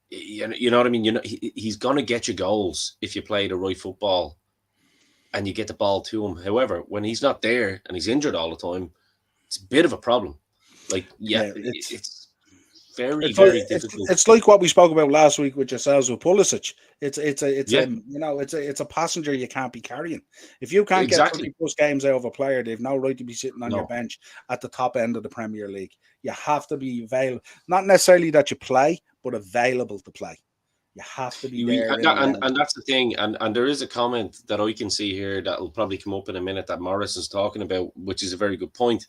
You know what I mean? He's going to get you goals if you play the right football and you get the ball to him. However, when he's not there and he's injured all the time, it's a bit of a problem. It's very difficult. It's like what we spoke about last week with yourselves with Pulisic. It's a passenger you can't be carrying. If you can't get 30 plus games out of a player, they've no right to be sitting on your bench at the top end of the Premier League. You have to be available, not necessarily that you play, but available to play. You have to be there. And that's the thing. And there is a comment that I can see here that will probably come up in a minute that Morris is talking about, which is a very good point.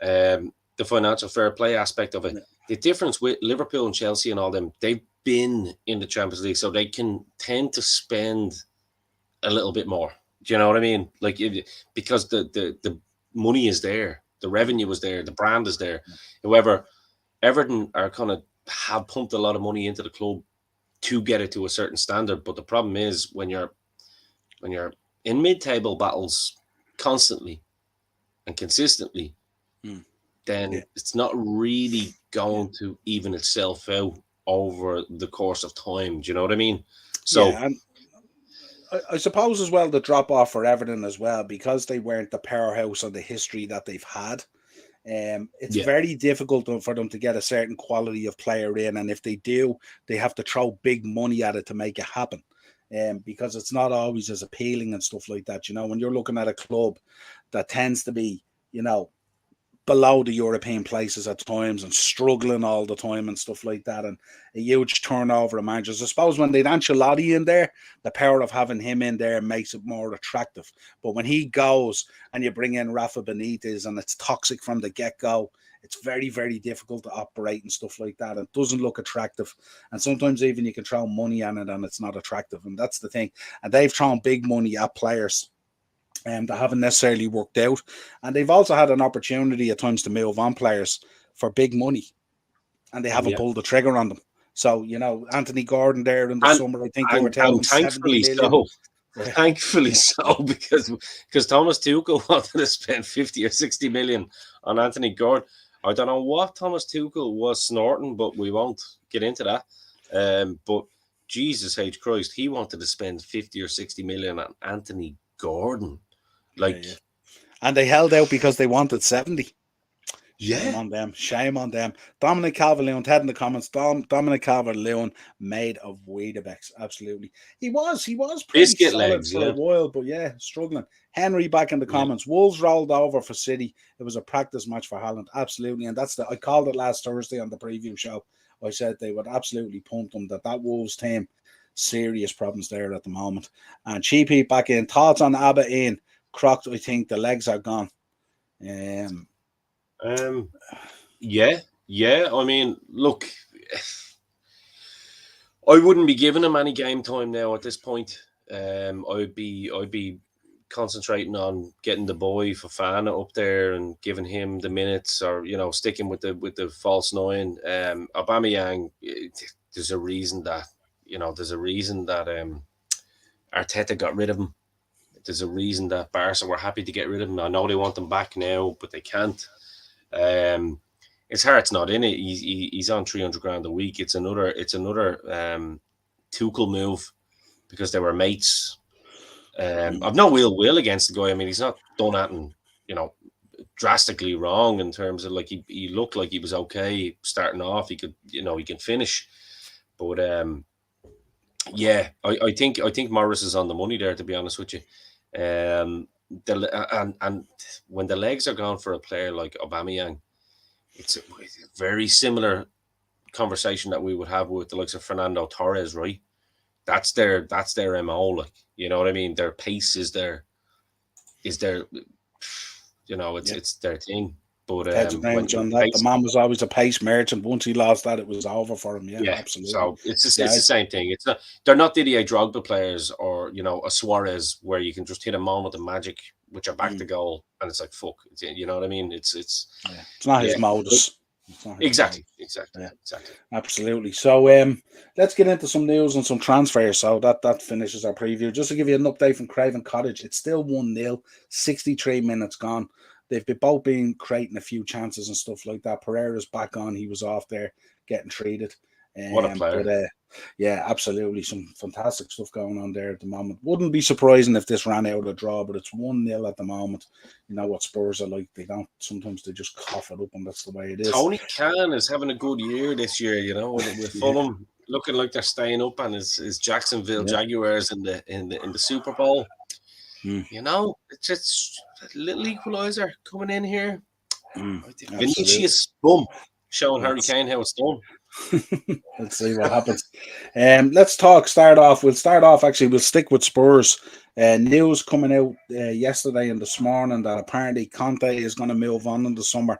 The financial fair play aspect of it. The difference with Liverpool and Chelsea and all them, they've been in the Champions League, so they can tend to spend a little bit more. Do you know what I mean? Because the money is there, the revenue is there, the brand is there. However, Everton are kind of have pumped a lot of money into the club to get it to a certain standard. But the problem is when you're in mid-table battles constantly and consistently, then it's not really going to even itself out over the course of time. Do you know what I mean? So and I suppose as well the drop off for Everton as well, because they weren't the powerhouse of the history that they've had. It's very difficult for them to get a certain quality of player in, and if they do, they have to throw big money at it to make it happen. Because it's not always as appealing and stuff like that. You know, when you're looking at a club that tends to be, you know, below the European places at times and struggling all the time and stuff like that, and a huge turnover of managers. I suppose when they'd Ancelotti in there, the power of having him in there makes it more attractive. But when he goes and you bring in Rafa Benitez and it's toxic from the get-go, it's very, very difficult to operate and stuff like that. It doesn't look attractive. And sometimes even you can throw money on it and it's not attractive. And that's the thing. And they've thrown big money at players that haven't necessarily worked out. And they've also had an opportunity at times to move on players for big money. And they haven't pulled the trigger on them. So, you know, Anthony Gordon there in the summer, I think they were telling thankfully 70 million. so. Thankfully so, because Thomas Tuchel wanted to spend 50 or 60 million on Anthony Gordon. I don't know what Thomas Tuchel was snorting, but we won't get into that. But Jesus H. Christ, he wanted to spend 50 or 60 million on Anthony Gordon. And they held out because they wanted 70. Shame on them. Dominic Calvert-Lewin, Ted in the comments, Dominic Calvert-Lewin made of Weetabix. Absolutely. He was pretty biscuit solid legs for a while, but struggling. Henry back in the comments. Wolves rolled over for City. It was a practice match for Haaland. Absolutely. And I called it last Thursday on the preview show. I said they would absolutely pump them, that Wolves team, serious problems there at the moment. And Cheapy back in. Thoughts on Abba in? Crocked, I think the legs are gone. I mean, look, I wouldn't be giving him any game time now at this point. I'd be concentrating on getting the boy Fofana up there and giving him the minutes, or sticking with the false nine. Aubameyang, there's a reason that Arteta got rid of him. There's a reason that Barca were happy to get rid of him. I know they want him back now, but they can't. His heart's not in it. He's on 300 grand a week. It's another Tuchel move because they were mates. I've no ill will against the guy. I mean, he's not done that drastically wrong in terms of he looked like he was okay starting off. He could he can finish, but I think Morris is on the money there, to be honest with you. And when the legs are gone for a player like Aubameyang, it's a very similar conversation that we would have with the likes of Fernando Torres, right? That's their MO, you know what I mean? Their pace is their it's their thing. But the man was always a pace merchant. Once he lost that, it was over for him. Yeah, absolutely. So it's the same thing. It's not, they're not Didier Drogba players or a Suarez where you can just hit a moment of magic which are back to goal and it's like fuck. You know what I mean? It's not his modus. Exactly. Absolutely. So let's get into some news and some transfers. So that finishes our preview. Just to give you an update from Craven Cottage, it's still 1-0, 63 minutes gone. They've both been creating a few chances and stuff like that. Pereira's back on. He was off there getting treated. What a player. But, absolutely. Some fantastic stuff going on there at the moment. Wouldn't be surprising if this ran out a draw, but it's 1-0 at the moment. You know what Spurs are like. Sometimes they just cough it up, and that's the way it is. Tony Khan is having a good year this year, with Fulham looking like they're staying up, and is Jacksonville Jaguars in the Super Bowl. It's just a little equalizer coming in here. Vinicius, boom, showing Harry Kane how it's done. Let's see what happens. We'll start off. Actually, we'll stick with Spurs. News coming out yesterday and this morning that apparently Conte is going to move on in the summer.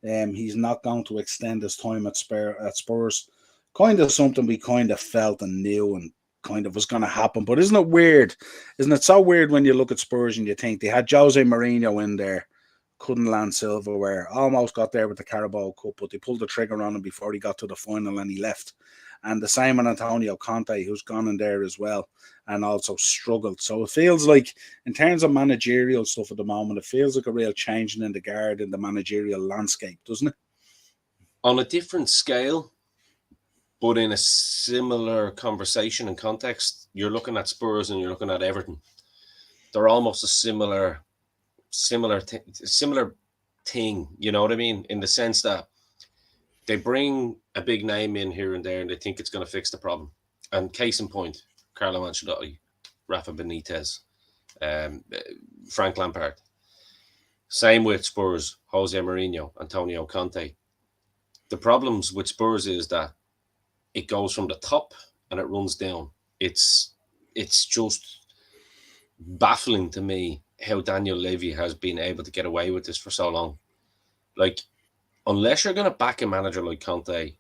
He's not going to extend his time at Spurs. Kind of something we kind of felt and knew and kind of was going to happen. But isn't it weird? Isn't it so weird when you look at Spurs and you think they had Jose Mourinho in there, couldn't land silverware, almost got there with the Carabao Cup, but they pulled the trigger on him before he got to the final and he left. And the same with Antonio Conte, who's gone in there as well and also struggled. So it feels like, in terms of managerial stuff at the moment, it feels like a real changing in the guard in the managerial landscape, doesn't it? On a different scale, but in a similar conversation and context, you're looking at Spurs and you're looking at Everton. They're almost a similar thing. You know what I mean? In the sense that they bring a big name in here and there, and they think it's going to fix the problem. And case in point, Carlo Ancelotti, Rafa Benitez, Frank Lampard. Same with Spurs, Jose Mourinho, Antonio Conte. The problems with Spurs is that it goes from the top and it runs down. It's just baffling to me how Daniel Levy has been able to get away with this for so long. Like, unless you're going to back a manager like Conte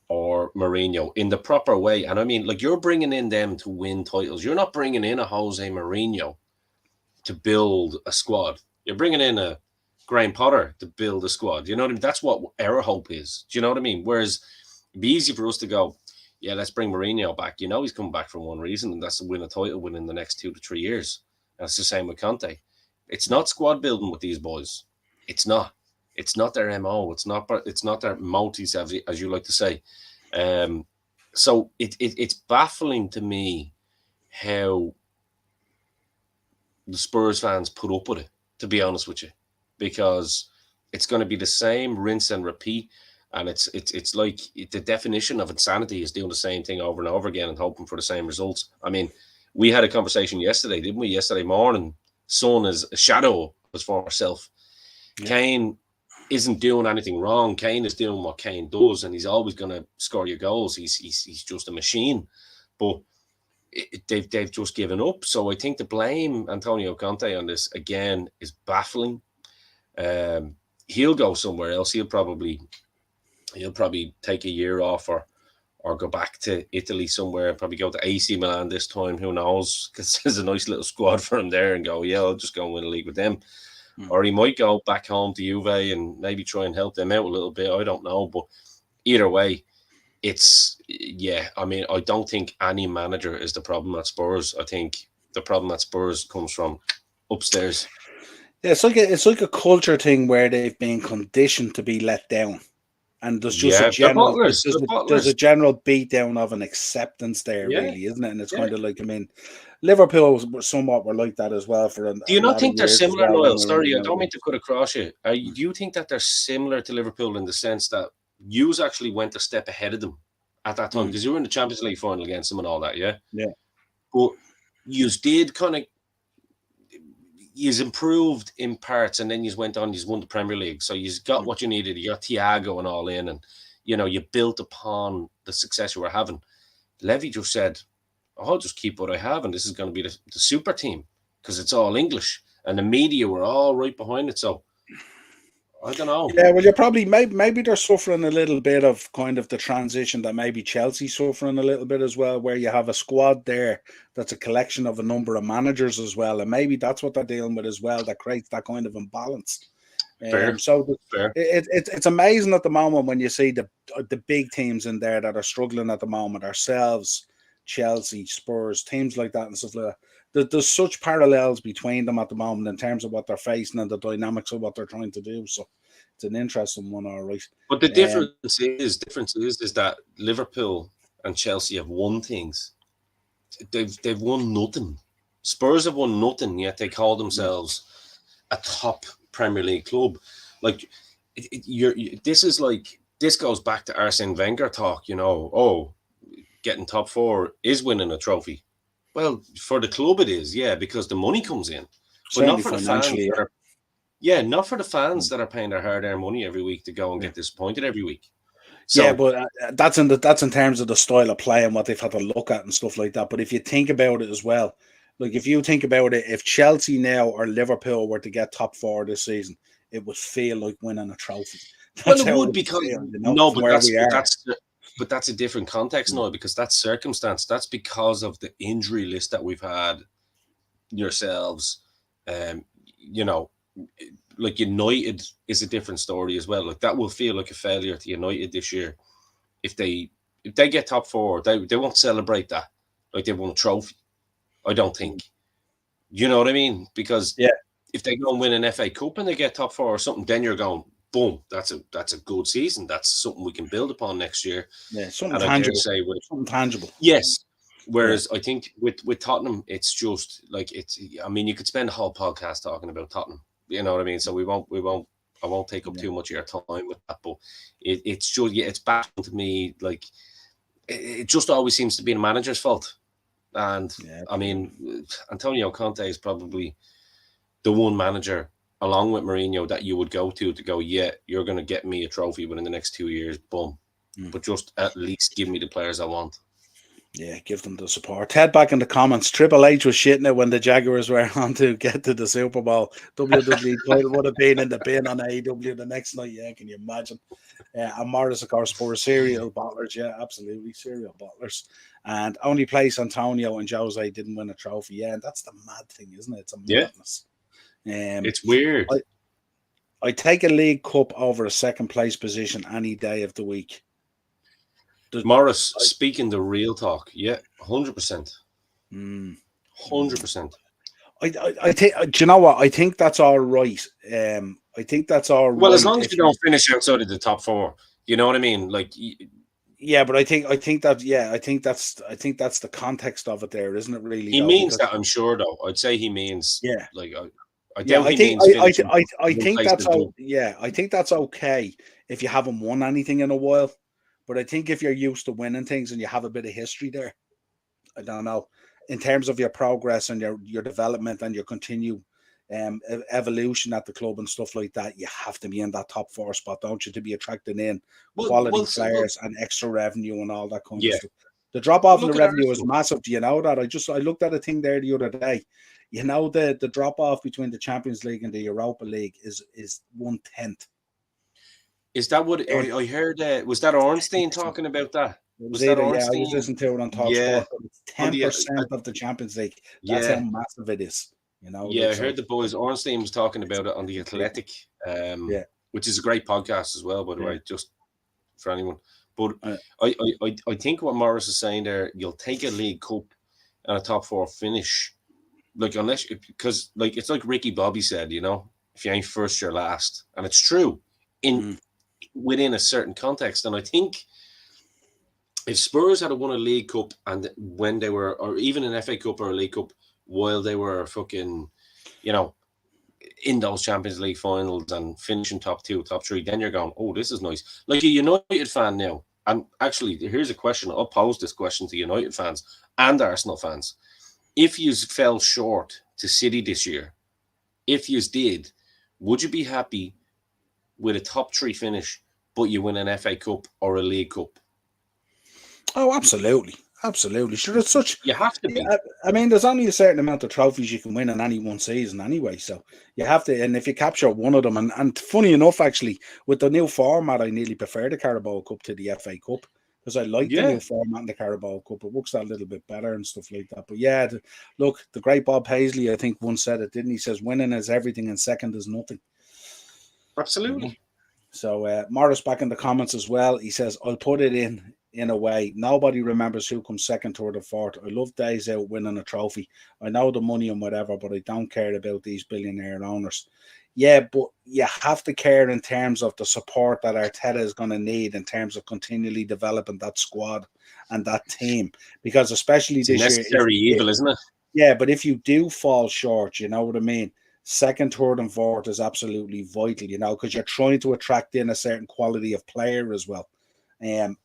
or Mourinho in the proper way, and I mean, like, you're bringing in them to win titles. You're not bringing in a Jose Mourinho to build a squad. You're bringing in a Graham Potter to build a squad. You know what I mean? That's what our hope is. Do you know what I mean? Whereas it'd be easy for us to go, yeah, let's bring Mourinho back. You know, he's coming back for one reason, and that's to win a title within the next 2 to 3 years. That's the same with Conte. It's not squad building with these boys. It's not. It's not their MO. It's not their motives, as you like to say. So it's baffling to me how the Spurs fans put up with it, to be honest with you, because it's going to be the same rinse and repeat. And it's like the definition of insanity is doing the same thing over and over again and hoping for the same results. I mean, we had a conversation yesterday, didn't we? Yesterday morning, Son is a shadow of his former self. Yeah. Kane isn't doing anything wrong. Kane is doing what Kane does, and he's always going to score your goals. He's just a machine. But they've just given up. So I think to blame Antonio Conte on this again is baffling. He'll go somewhere else. He'll probably take a year off or go back to Italy somewhere, probably go to AC Milan this time, who knows, because there's a nice little squad for him there, and go, yeah, I'll just go and win a league with them. Or he might go back home to Juve and maybe try and help them out a little bit. I don't know. But either way, I mean, I don't think any manager is the problem at Spurs. I think the problem at Spurs comes from upstairs. Yeah, it's like a culture thing where they've been conditioned to be let down. And there's just a general there's a general beatdown of an acceptance there, really, isn't it? And it's kind of like, I mean, Liverpool somewhat were like that as well. Do you not think they're similar, Niall? Sorry, I don't mean to cut across you. Do you think that they're similar to Liverpool in the sense that you actually went a step ahead of them at that time because you were in the Champions League final against them and all that, yeah? Yeah. But you did kind of, you've improved in parts, and then you went on, you won the Premier League. So you've got what you needed. You got Thiago and all in, and, you know, you built upon the success you were having. Levy just said, I'll just keep what I have, and this is going to be the super team because it's all English, and the media were all right behind it. So I don't know. Yeah, well, you're probably maybe they're suffering a little bit of kind of the transition that maybe Chelsea's suffering a little bit as well, where you have a squad there that's a collection of a number of managers as well, and maybe that's what they're dealing with as well. That creates that kind of imbalance. So it's amazing at the moment when you see the big teams in there that are struggling at the moment, ourselves, Chelsea, Spurs, teams like that and stuff like that. There's such parallels between them at the moment in terms of what they're facing and the dynamics of what they're trying to do. So it's an interesting one, all right. But the difference is that Liverpool and Chelsea have won things. They've won nothing. Spurs have won nothing, yet they call themselves a top Premier League club. Like this goes back to Arsene Wenger talk. You know, getting top four is winning a trophy. Well, for the club it is, yeah, because the money comes in. But not for the fans. Not for the fans that are paying their hard-earned money every week to go and get disappointed every week. So, yeah, but that's in terms of the style of play and what they've had to look at and stuff like that. But if you think about it as well, like if you think about it, if Chelsea now or Liverpool were to get top four this season, it would feel like winning a trophy. Well, it would because but that's a different context now, because that's circumstance. That's because of the injury list that we've had yourselves. You know, like United is a different story as well. Like that will feel like a failure to United this year. If they get top four, they won't celebrate that like they won a trophy. I don't think. You know what I mean? Because if they go and win an FA Cup and they get top four or something, then you're going, boom, that's a good season. That's something we can build upon next year. Yeah, something tangible. Something tangible. Yes. Whereas I think with Tottenham, it's just like I mean, you could spend a whole podcast talking about Tottenham. You know what I mean? So we won't I won't take up too much of your time with that, but it's just it's baffling to me. Like it just always seems to be the manager's fault. And I mean, Antonio Conte is probably the one manager, along with Mourinho, that you would go to go, yeah, you're going to get me a trophy within the next 2 years, boom. But just at least give me the players I want. Yeah, give them the support. Ted back in the comments. Triple H was shitting it when the Jaguars were on to get to the Super Bowl. WWE title would have been in the bin on AEW the next night. Yeah, can you imagine? And Morris, of course, for serial bottlers. Yeah, absolutely, serial bottlers. And only place Antonio and Jose didn't win a trophy. Yeah, and that's the mad thing, isn't it? It's a madness. It's weird. I take a League Cup over a second place position any day of the week. Morris, speaking the real talk, 100%. 100%. I think. Do you know what? I think that's all right. I think that's all right. Well, as long as you don't finish outside of the top 4, you know what I mean. Like, yeah, but I think that's the context of it. There, isn't it? Really, he means that. I'm sure, though. I'd say he means. Yeah. Like, I think that's all. Yeah, I think that's okay if you haven't won anything in a while. But I think if you're used to winning things and you have a bit of history there, I don't know, in terms of your progress and your development and your continued evolution at the club and stuff like that, you have to be in that top 4 spot, don't you, to be attracting in quality players and extra revenue and all that kind of stuff. The drop off in the revenue is massive. Do you know that? I looked at a thing there the other day. You know, the drop off between the Champions League and the Europa League is 1/10. Is that what I heard? Was that Ornstein talking about that? Was that Ornstein? Yeah, I was listening to it on Talk Sport. It's 10% of the Champions League. That's how massive it is. You know. Yeah, I heard the boys. Ornstein was talking about it on the Athletic, which is a great podcast as well, by the way, just for anyone. But I think what Morris is saying there, you'll take a League Cup and a top 4 finish, like because like it's like Ricky Bobby said, you know, if you ain't first, you're last, and it's true within a certain context. And I think if Spurs had won a League Cup and when they were, or even an FA Cup or a League Cup, while they were fucking, you know, in those Champions League finals and finishing top 2, top 3, then you're going, oh, this is nice. Like a United fan now, and actually, here's a question. I'll pose this question to United fans and Arsenal fans. If you fell short to City this year, if you did, would you be happy with a top 3 finish, but you win an FA Cup or a League Cup? Oh, absolutely. Absolutely. Sure, it's such. You have to be. I mean, there's only a certain amount of trophies you can win in any one season anyway. So you have to, and if you capture one of them, and funny enough, actually, with the new format, I nearly prefer the Carabao Cup to the FA Cup because I like the new format in the Carabao Cup. It works out a little bit better and stuff like that. But yeah, look, the great Bob Paisley, I think, once said it, didn't he? Says winning is everything and second is nothing. Absolutely. So Morris back in the comments as well. He says, I'll put it in a way. Nobody remembers who comes second, third, or fourth. I love days out winning a trophy. I know the money and whatever, but I don't care about these billionaire owners. Yeah, but you have to care in terms of the support that Arteta is going to need in terms of continually developing that squad and that team. Because especially this year... necessary evil, isn't it? Yeah, but if you do fall short, you know what I mean? Second, third, and fourth is absolutely vital, you know, because you're trying to attract in a certain quality of player as well. And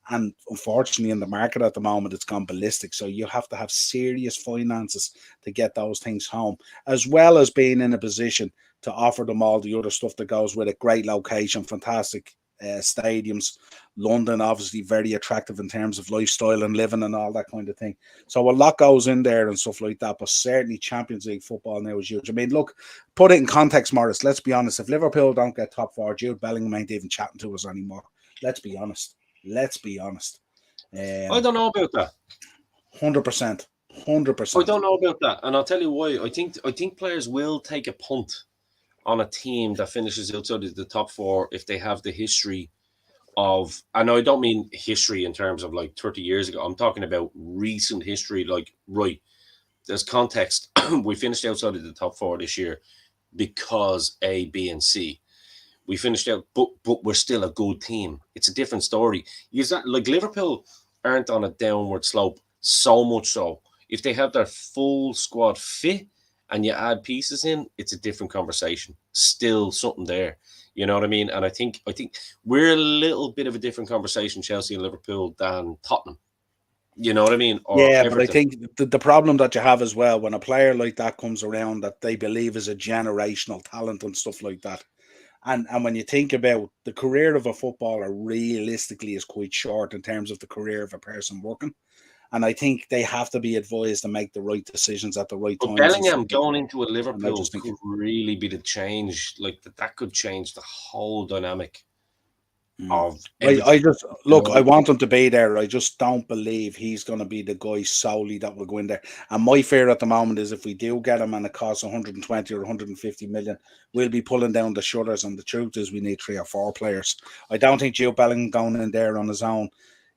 unfortunately, in the market at the moment, it's gone ballistic. So you have to have serious finances to get those things home, as well as being in a position to offer them all the other stuff that goes with it. Great location, fantastic stadiums. London, obviously, very attractive in terms of lifestyle and living and all that kind of thing. So a lot goes in there and stuff like that. But certainly, Champions League football now is huge. I mean, look, put it in context, Morris. Let's be honest. If Liverpool don't get top 4, Jude Bellingham ain't even chatting to us anymore. Let's be honest. I don't know about that. 100%. I don't know about that, and I'll tell you why. I think players will take a punt on a team that finishes outside of the top 4 if they have the history of, and I don't mean history in terms of like 30 years ago. I'm talking about recent history. Like, right, there's context. We finished outside of the top 4 this year because A, B, and C. We finished out, but we're still a good team. It's a different story. Like Liverpool aren't on a downward slope so much so. If they have their full squad fit and you add pieces in, it's a different conversation. Still something there. You know what I mean? And I think we're a little bit of a different conversation, Chelsea and Liverpool, than Tottenham. You know what I mean? Or Yeah, but I Everton. think the problem that you have as well, when a player like that comes around that they believe is a generational talent and stuff like that, and when you think about the career of a footballer, realistically is quite short in terms of the career of a person working. And I think they have to be advised to make the right decisions at the right But times and stuff Bellingham like going that. into a And I Liverpool just think, could really be the change. Like that could change the whole dynamic of I everything. just You look, know what I I mean? want him to be there. I just don't believe he's going to be the guy solely that will go in there. And my fear at the moment is if we do get him and it costs 120 or 150 million, we'll be pulling down the shutters. And the truth is, we need 3 or 4 players. I don't think Jude Bellingham going in there on his own,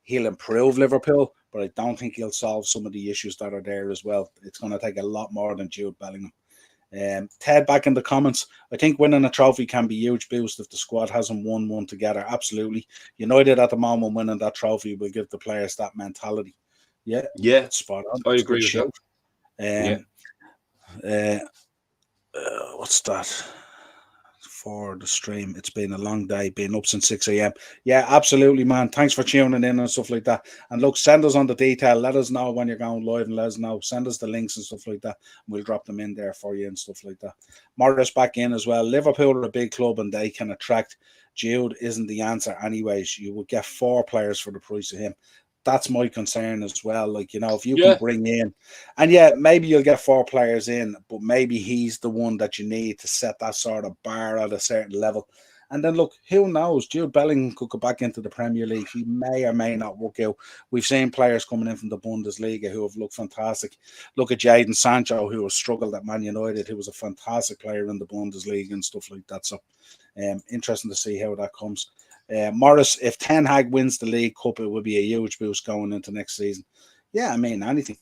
he'll improve Liverpool, but I don't think he'll solve some of the issues that are there as well. It's going to take a lot more than Jude Bellingham. Ted, back in the comments, I think winning a trophy can be a huge boost if the squad hasn't won one together. Absolutely. United at the moment winning that trophy will give the players that mentality. Yeah, Yeah, that's spot on. I That's a good agree with that. shout. Yeah. Uh, what's that? For the stream. It's been a long day, been up since 6 a.m. Yeah, absolutely, man. Thanks for tuning in and stuff like that. And look, send us on the detail. Let us know when you're going live and let us know. Send us the links and stuff like that. And we'll drop them in there for you and stuff like that. Morris back in as well. Liverpool are a big club and they can attract. Jude isn't the answer anyways. You would get 4 players for the price of him. That's my concern as well. Like, you know, if you can Yeah. bring in, and yeah, maybe you'll get 4 players in, but maybe he's the one that you need to set that sort of bar at a certain level. And then look, who knows? Jude Bellingham could go back into the Premier League. He may or may not work out. We've seen players coming in from the Bundesliga who have looked fantastic. Look at Jadon Sancho, who has struggled at Man United, who was a fantastic player in the Bundesliga and stuff like that. So, interesting to see how that comes. Morris, if Ten Hag wins the League Cup, it would be a huge boost going into next season. Yeah, I mean, anything.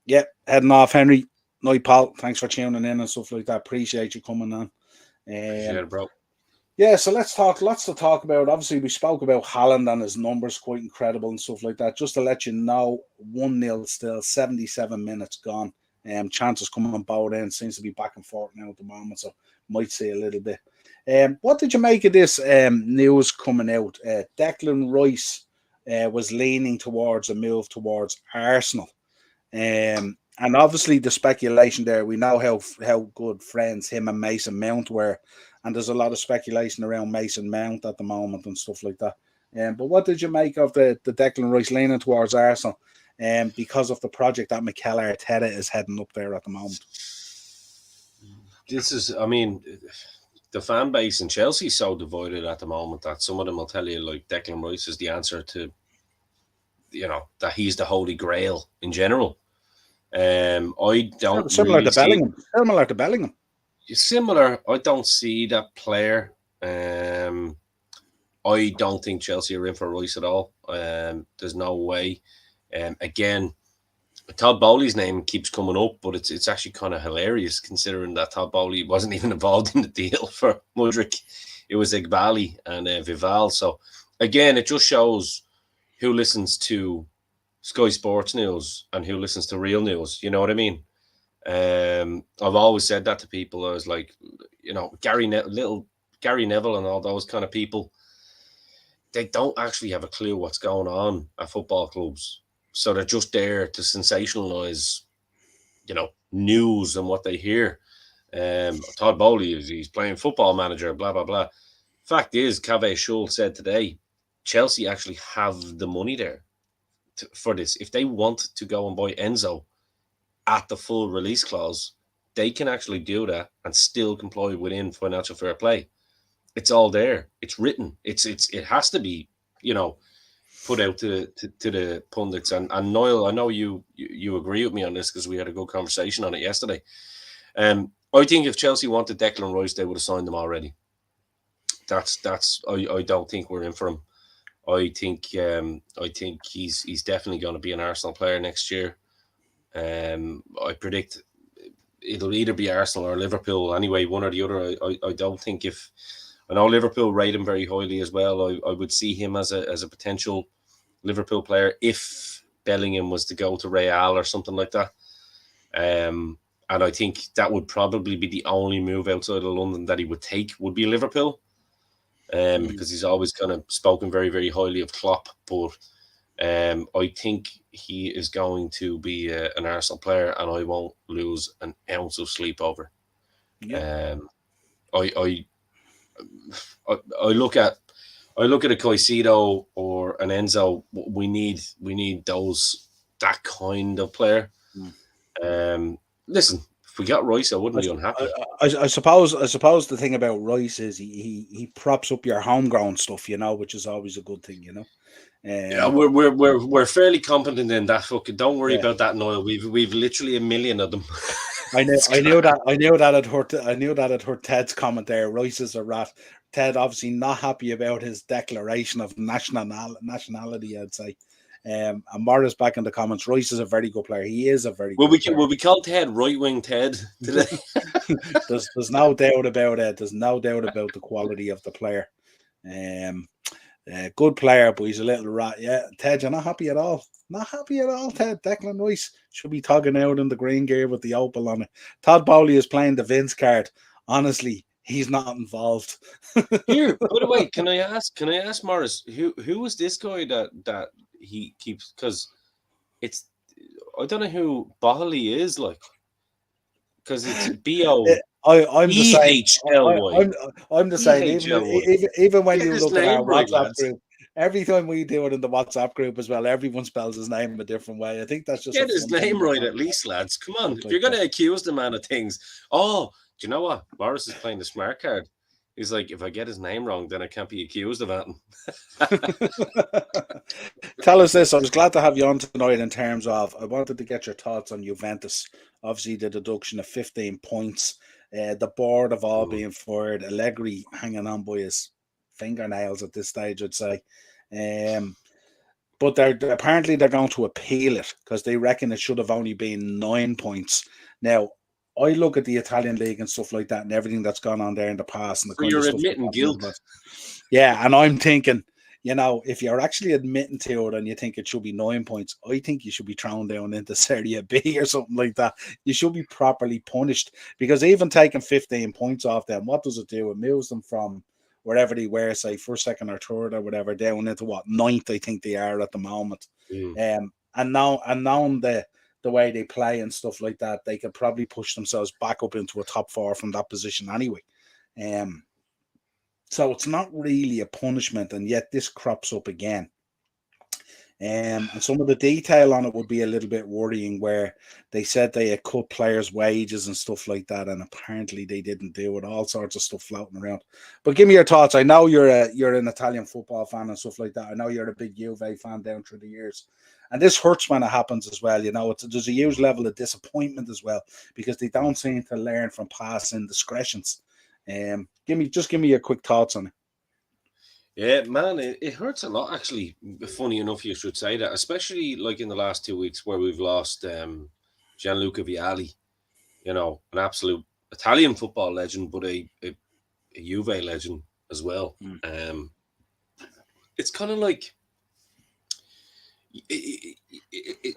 Yeah, heading off, Henry. Night, pal. Thanks for tuning in and stuff like that. Appreciate you coming on. Appreciate it, bro. Yeah, so let's talk. Lots to talk about. Obviously, we spoke about Haaland and his numbers, quite incredible and stuff like that. Just to let you know, 1-0 still, 77 minutes gone. Chances coming on both ends. Seems to be back and forth now at the moment, so might see a little bit. What did you make of this news coming out? Declan Rice was leaning towards a move towards Arsenal. And obviously the speculation there, we know how good friends him and Mason Mount were, and there's a lot of speculation around Mason Mount at the moment and stuff like that. But what did you make of the Declan Rice leaning towards Arsenal? Because of the project that Mikel Arteta is heading up there at the moment. This is, I mean, the fan base in Chelsea is so divided at the moment that some of them will tell you like Declan Rice is the answer to, you know, that he's the holy grail in general. I don't similar really to Bellingham. Similar to Bellingham. Similar. I don't see that player. I don't think Chelsea are in for Rice at all. There's no way. Again, Todd Bowley's name keeps coming up, but it's actually kind of hilarious considering that Todd Bowley wasn't even involved in the deal for Mudryk. It was Igbali and Vival. So again, it just shows who listens to Sky Sports News and who listens to real news. You know what I mean? I've always said that to people. I was like, you know, Gary Neville and all those kind of people, they don't actually have a clue what's going on at football clubs. So they're just there to sensationalize, you know, news and what they hear. Todd Bowley he's playing football manager, blah blah blah. Fact is, Kaveh Schultz said today, Chelsea actually have the money there for this. If they want to go and buy Enzo at the full release clause, they can actually do that and still comply within financial fair play. It's all there. It's written. It has to be, you know, put out to the pundits. And Niall, I know you agree with me on this because we had a good conversation on it yesterday. I think if Chelsea wanted Declan Rice, they would have signed him already. I don't think we're in for him. I think he's definitely going to be an Arsenal player next year. I predict it'll either be Arsenal or Liverpool anyway, one or the other. I don't think I know Liverpool rate him very highly as well. I would see him as a potential Liverpool player if Bellingham was to go to Real or something like that. And I think that would probably be the only move outside of London that he would take would be Liverpool. Because he's always kind of spoken very, very highly of Klopp. But I think he is going to be an Arsenal player, and I won't lose an ounce of sleep over. Yeah. I look at a Caicedo or an Enzo. We need that kind of player. Listen, if we got Rice, I wouldn't be unhappy. I suppose the thing about Rice is he props up your homegrown stuff, which is always a good thing, Yeah, we're fairly competent in that. Fucking don't worry about that, Niall. We've literally a million of them. I knew that it hurt Ted's comment there. Rice is a rat. Ted obviously not happy about his declaration of nationality, I'd say. And Morris back in the comments. Rice is a very good player. He is a very good player. Will we call Ted right wing Ted today? there's no doubt about it. There's no doubt about the quality of the player. Good player, but he's a little rat. Yeah, Ted, you're not happy at all. Not happy at all, Ted. Declan Rice should be tugging out in the green gear with the opal on it. Todd Bowley is playing the Vince card. Honestly, he's not involved. Here, by the way, can I ask Morris, who was this guy that he keeps, because it's, I don't know who Bowley is, like, because it's B-O. I'm the same. E-H-L-Y. I'm the same. Even when you look at our WhatsApp group, every time we do it in the WhatsApp group as well, everyone spells his name a different way. I think that's just get his name right at least, lads. Come on, if you're going to accuse the man of things. Oh, do you know what? Morris is playing the smart card. He's like, if I get his name wrong, then I can't be accused of that. Tell us this. I was glad to have you on tonight in terms of, I wanted to get your thoughts on Juventus. Obviously, the deduction of 15 points. The board of all being fired. Allegri hanging on by his fingernails at this stage, I'd say. But they're going to appeal it because they reckon it should have only been 9 points. Now, I look at the Italian league and stuff like that and everything that's gone on there in the past. And the kind you're of stuff admitting guilt. Yeah, and I'm thinking, if you're actually admitting to it and you think it should be 9 points, I think you should be thrown down into Serie B or something like that. You should be properly punished, because even taking 15 points off them, what does it do? It moves them from wherever they were, say, first, second, or third, or whatever, down into ninth, I think they are at the moment. And now the way they play and stuff like that, they could probably push themselves back up into a top 4 from that position anyway. So it's not really a punishment, and yet this crops up again. And some of the detail on it would be a little bit worrying, where they said they had cut players' wages and stuff like that, and apparently they didn't do it. All sorts of stuff floating around. But give me your thoughts. I know you're an Italian football fan and stuff like that. I know you're a big Juve fan down through the years. And this hurts when it happens as well. There's a huge level of disappointment as well, because they don't seem to learn from past indiscretions. Give me your quick thoughts on it. Yeah, man, it hurts a lot, actually. Funny enough, you should say that, especially like in the last 2 weeks where we've lost Gianluca Vialli, an absolute Italian football legend, but a Juve legend as well. It's kind of like,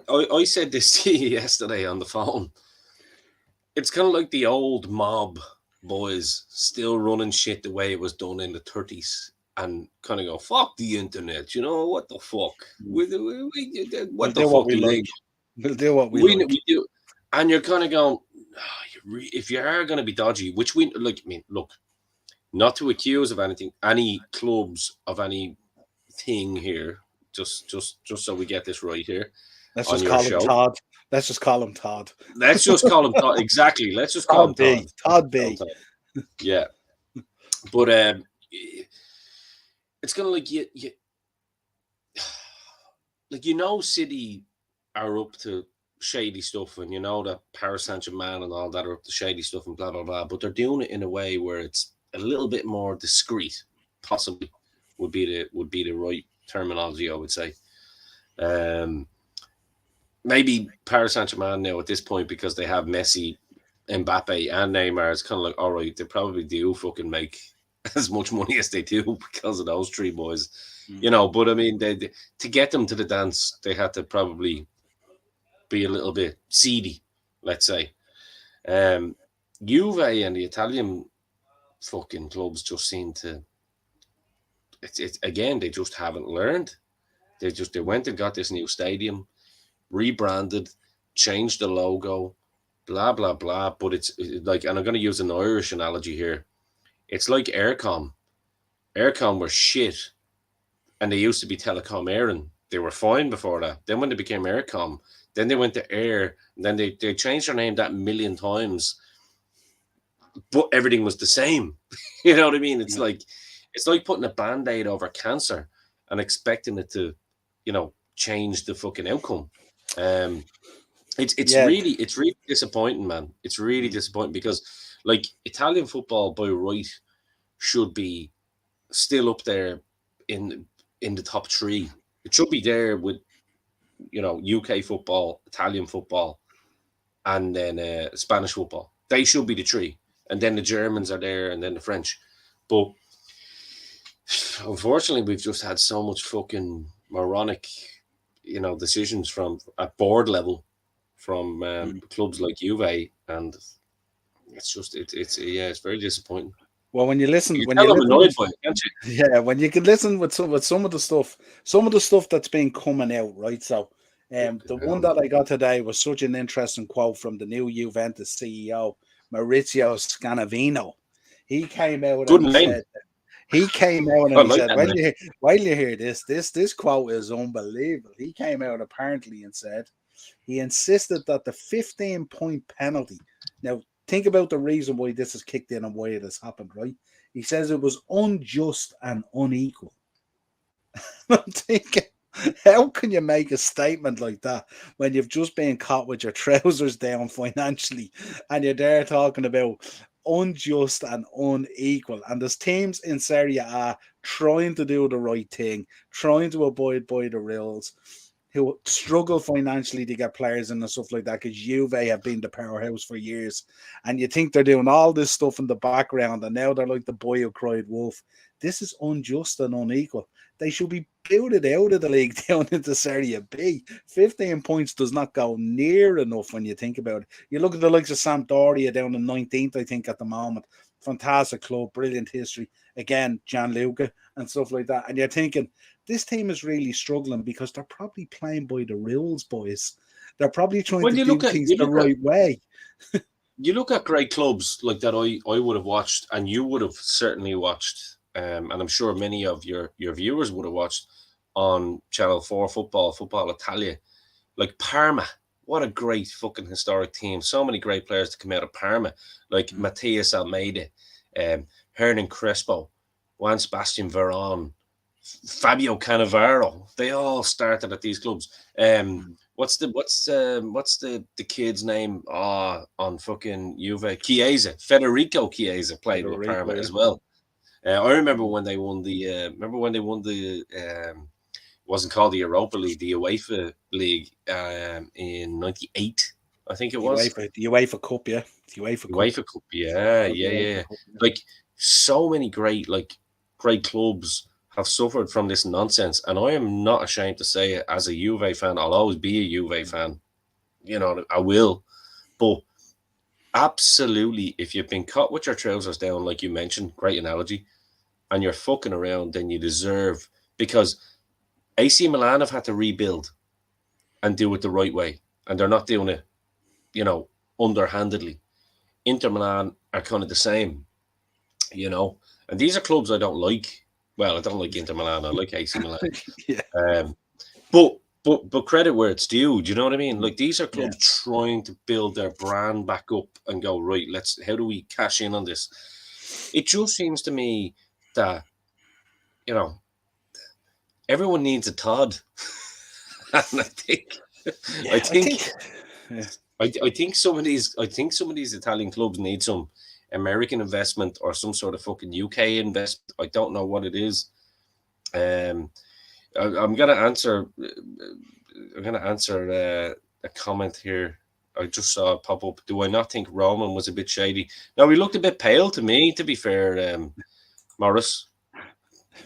I said this to you yesterday on the phone. It's kind of like the old mob boys still running shit the way it was done in the 30s, and kind of go, fuck the internet, what the fuck? What the fuck do you think? We'll do what we like. We do. And you're kind of going, if you are going to be dodgy, which we, look, not to accuse of anything, any clubs of anything here, just so we get this right here. Let's just call him Todd. Let's just call him Todd. Let's just call him Todd. Exactly. Let's just call him Todd. Todd B. Yeah. But it's kind of like City are up to shady stuff, and that Paris Saint-Germain and all that are up to shady stuff and blah blah blah. But they're doing it in a way where it's a little bit more discreet. Possibly would be the right terminology, I would say. Maybe Paris Saint-Germain now at this point, because they have Messi, Mbappe, and Neymar, it's kind of like, all right, they probably do fucking make as much money as they do because of those three boys, But I mean, they to get them to the dance, they had to probably be a little bit seedy, let's say. Juve and the Italian fucking clubs just seem to. It's again, they just haven't learned. They went and got this new stadium, rebranded, changed the logo, blah blah blah. But it's like, and I'm going to use an Irish analogy here. It's like Aircom. Aircom were shit, and they used to be Telecom Éireann. They were fine before that. Then when they became Aircom, then they went to Air, and then they changed their name that million times, but everything was the same. You know what I mean? It's like putting a Band-Aid over cancer and expecting it to, change the fucking outcome. It's really disappointing, man. It's really disappointing because, like, Italian football by right should be still up there in the top three. It should be there with, UK football, Italian football, and then Spanish football. They should be the three, and then the Germans are there, and then the French. But unfortunately, we've just had so much fucking moronic, decisions from at board level from clubs like Juve, and it's just it's very disappointing. Well, when you listen, when you annoyed by it, can't you? Yeah, when you can listen with some of the stuff that's been coming out, right? So, the one that I got today was such an interesting quote from the new Juventus CEO, Maurizio Scanavino. He came out and said, he said, while you hear this quote is unbelievable. He came out apparently and said he insisted that the 15-point penalty. Now, think about the reason why this is kicked in and why it has happened, right? He says it was unjust and unequal. I'm thinking, how can you make a statement like that when you've just been caught with your trousers down financially and you're there talking about unjust and unequal? And there's teams in Serie A trying to do the right thing, trying to abide by the rules, who struggle financially to get players in and stuff like that, because Juve have been the powerhouse for years. And you think they're doing all this stuff in the background, and now they're like the boy who cried wolf. This is unjust and unequal. They should be booted out of the league down into Serie B. 15 points does not go near enough when you think about it. You look at the likes of Sampdoria down in 19th, I think, at the moment. Fantastic club, brilliant history. Again, Gianluca and stuff like that. And you're thinking, this team is really struggling because they're probably playing by the rules, boys. They're probably trying to do things the right way. You look at great clubs like that I would have watched, and you would have certainly watched, and I'm sure many of your viewers would have watched on Channel 4 Football Italia, like Parma. What a great fucking historic team. So many great players to come out of Parma, like Matias Almeida, Hernan Crespo, Juan Sebastian Veron, Fabio Cannavaro. They all started at these clubs. What's the kid's name on fucking Juve? Chiesa. Federico Chiesa played with Parma as well. I remember when they won the wasn't called the Europa League, the UEFA League in '98, I think it was. The UEFA Cup, yeah. The UEFA Cup, yeah. Like, so many great clubs have suffered from this nonsense, and I am not ashamed to say it. As a Juve fan, I'll always be a Juve fan. I will. But absolutely, if you've been caught with your trousers down, like you mentioned, great analogy, and you're fucking around, then you deserve, because AC Milan have had to rebuild and do it the right way, and they're not doing it, underhandedly. Inter Milan are kind of the same, and these are clubs I don't like. Well, I don't like Inter Milan. I like AC Milan. Yeah. But credit where it's due. Do you know what I mean? Like, these are clubs trying to build their brand back up and go, right, how do we cash in on this? It just seems to me that, everyone needs a Todd. And I think some of these Italian clubs need some American investment or some sort of fucking UK investment. I don't know what it is. I'm gonna answer a comment here. I just saw it pop up. Do I not think Roman was a bit shady? No, he looked a bit pale to me, to be fair, Morris.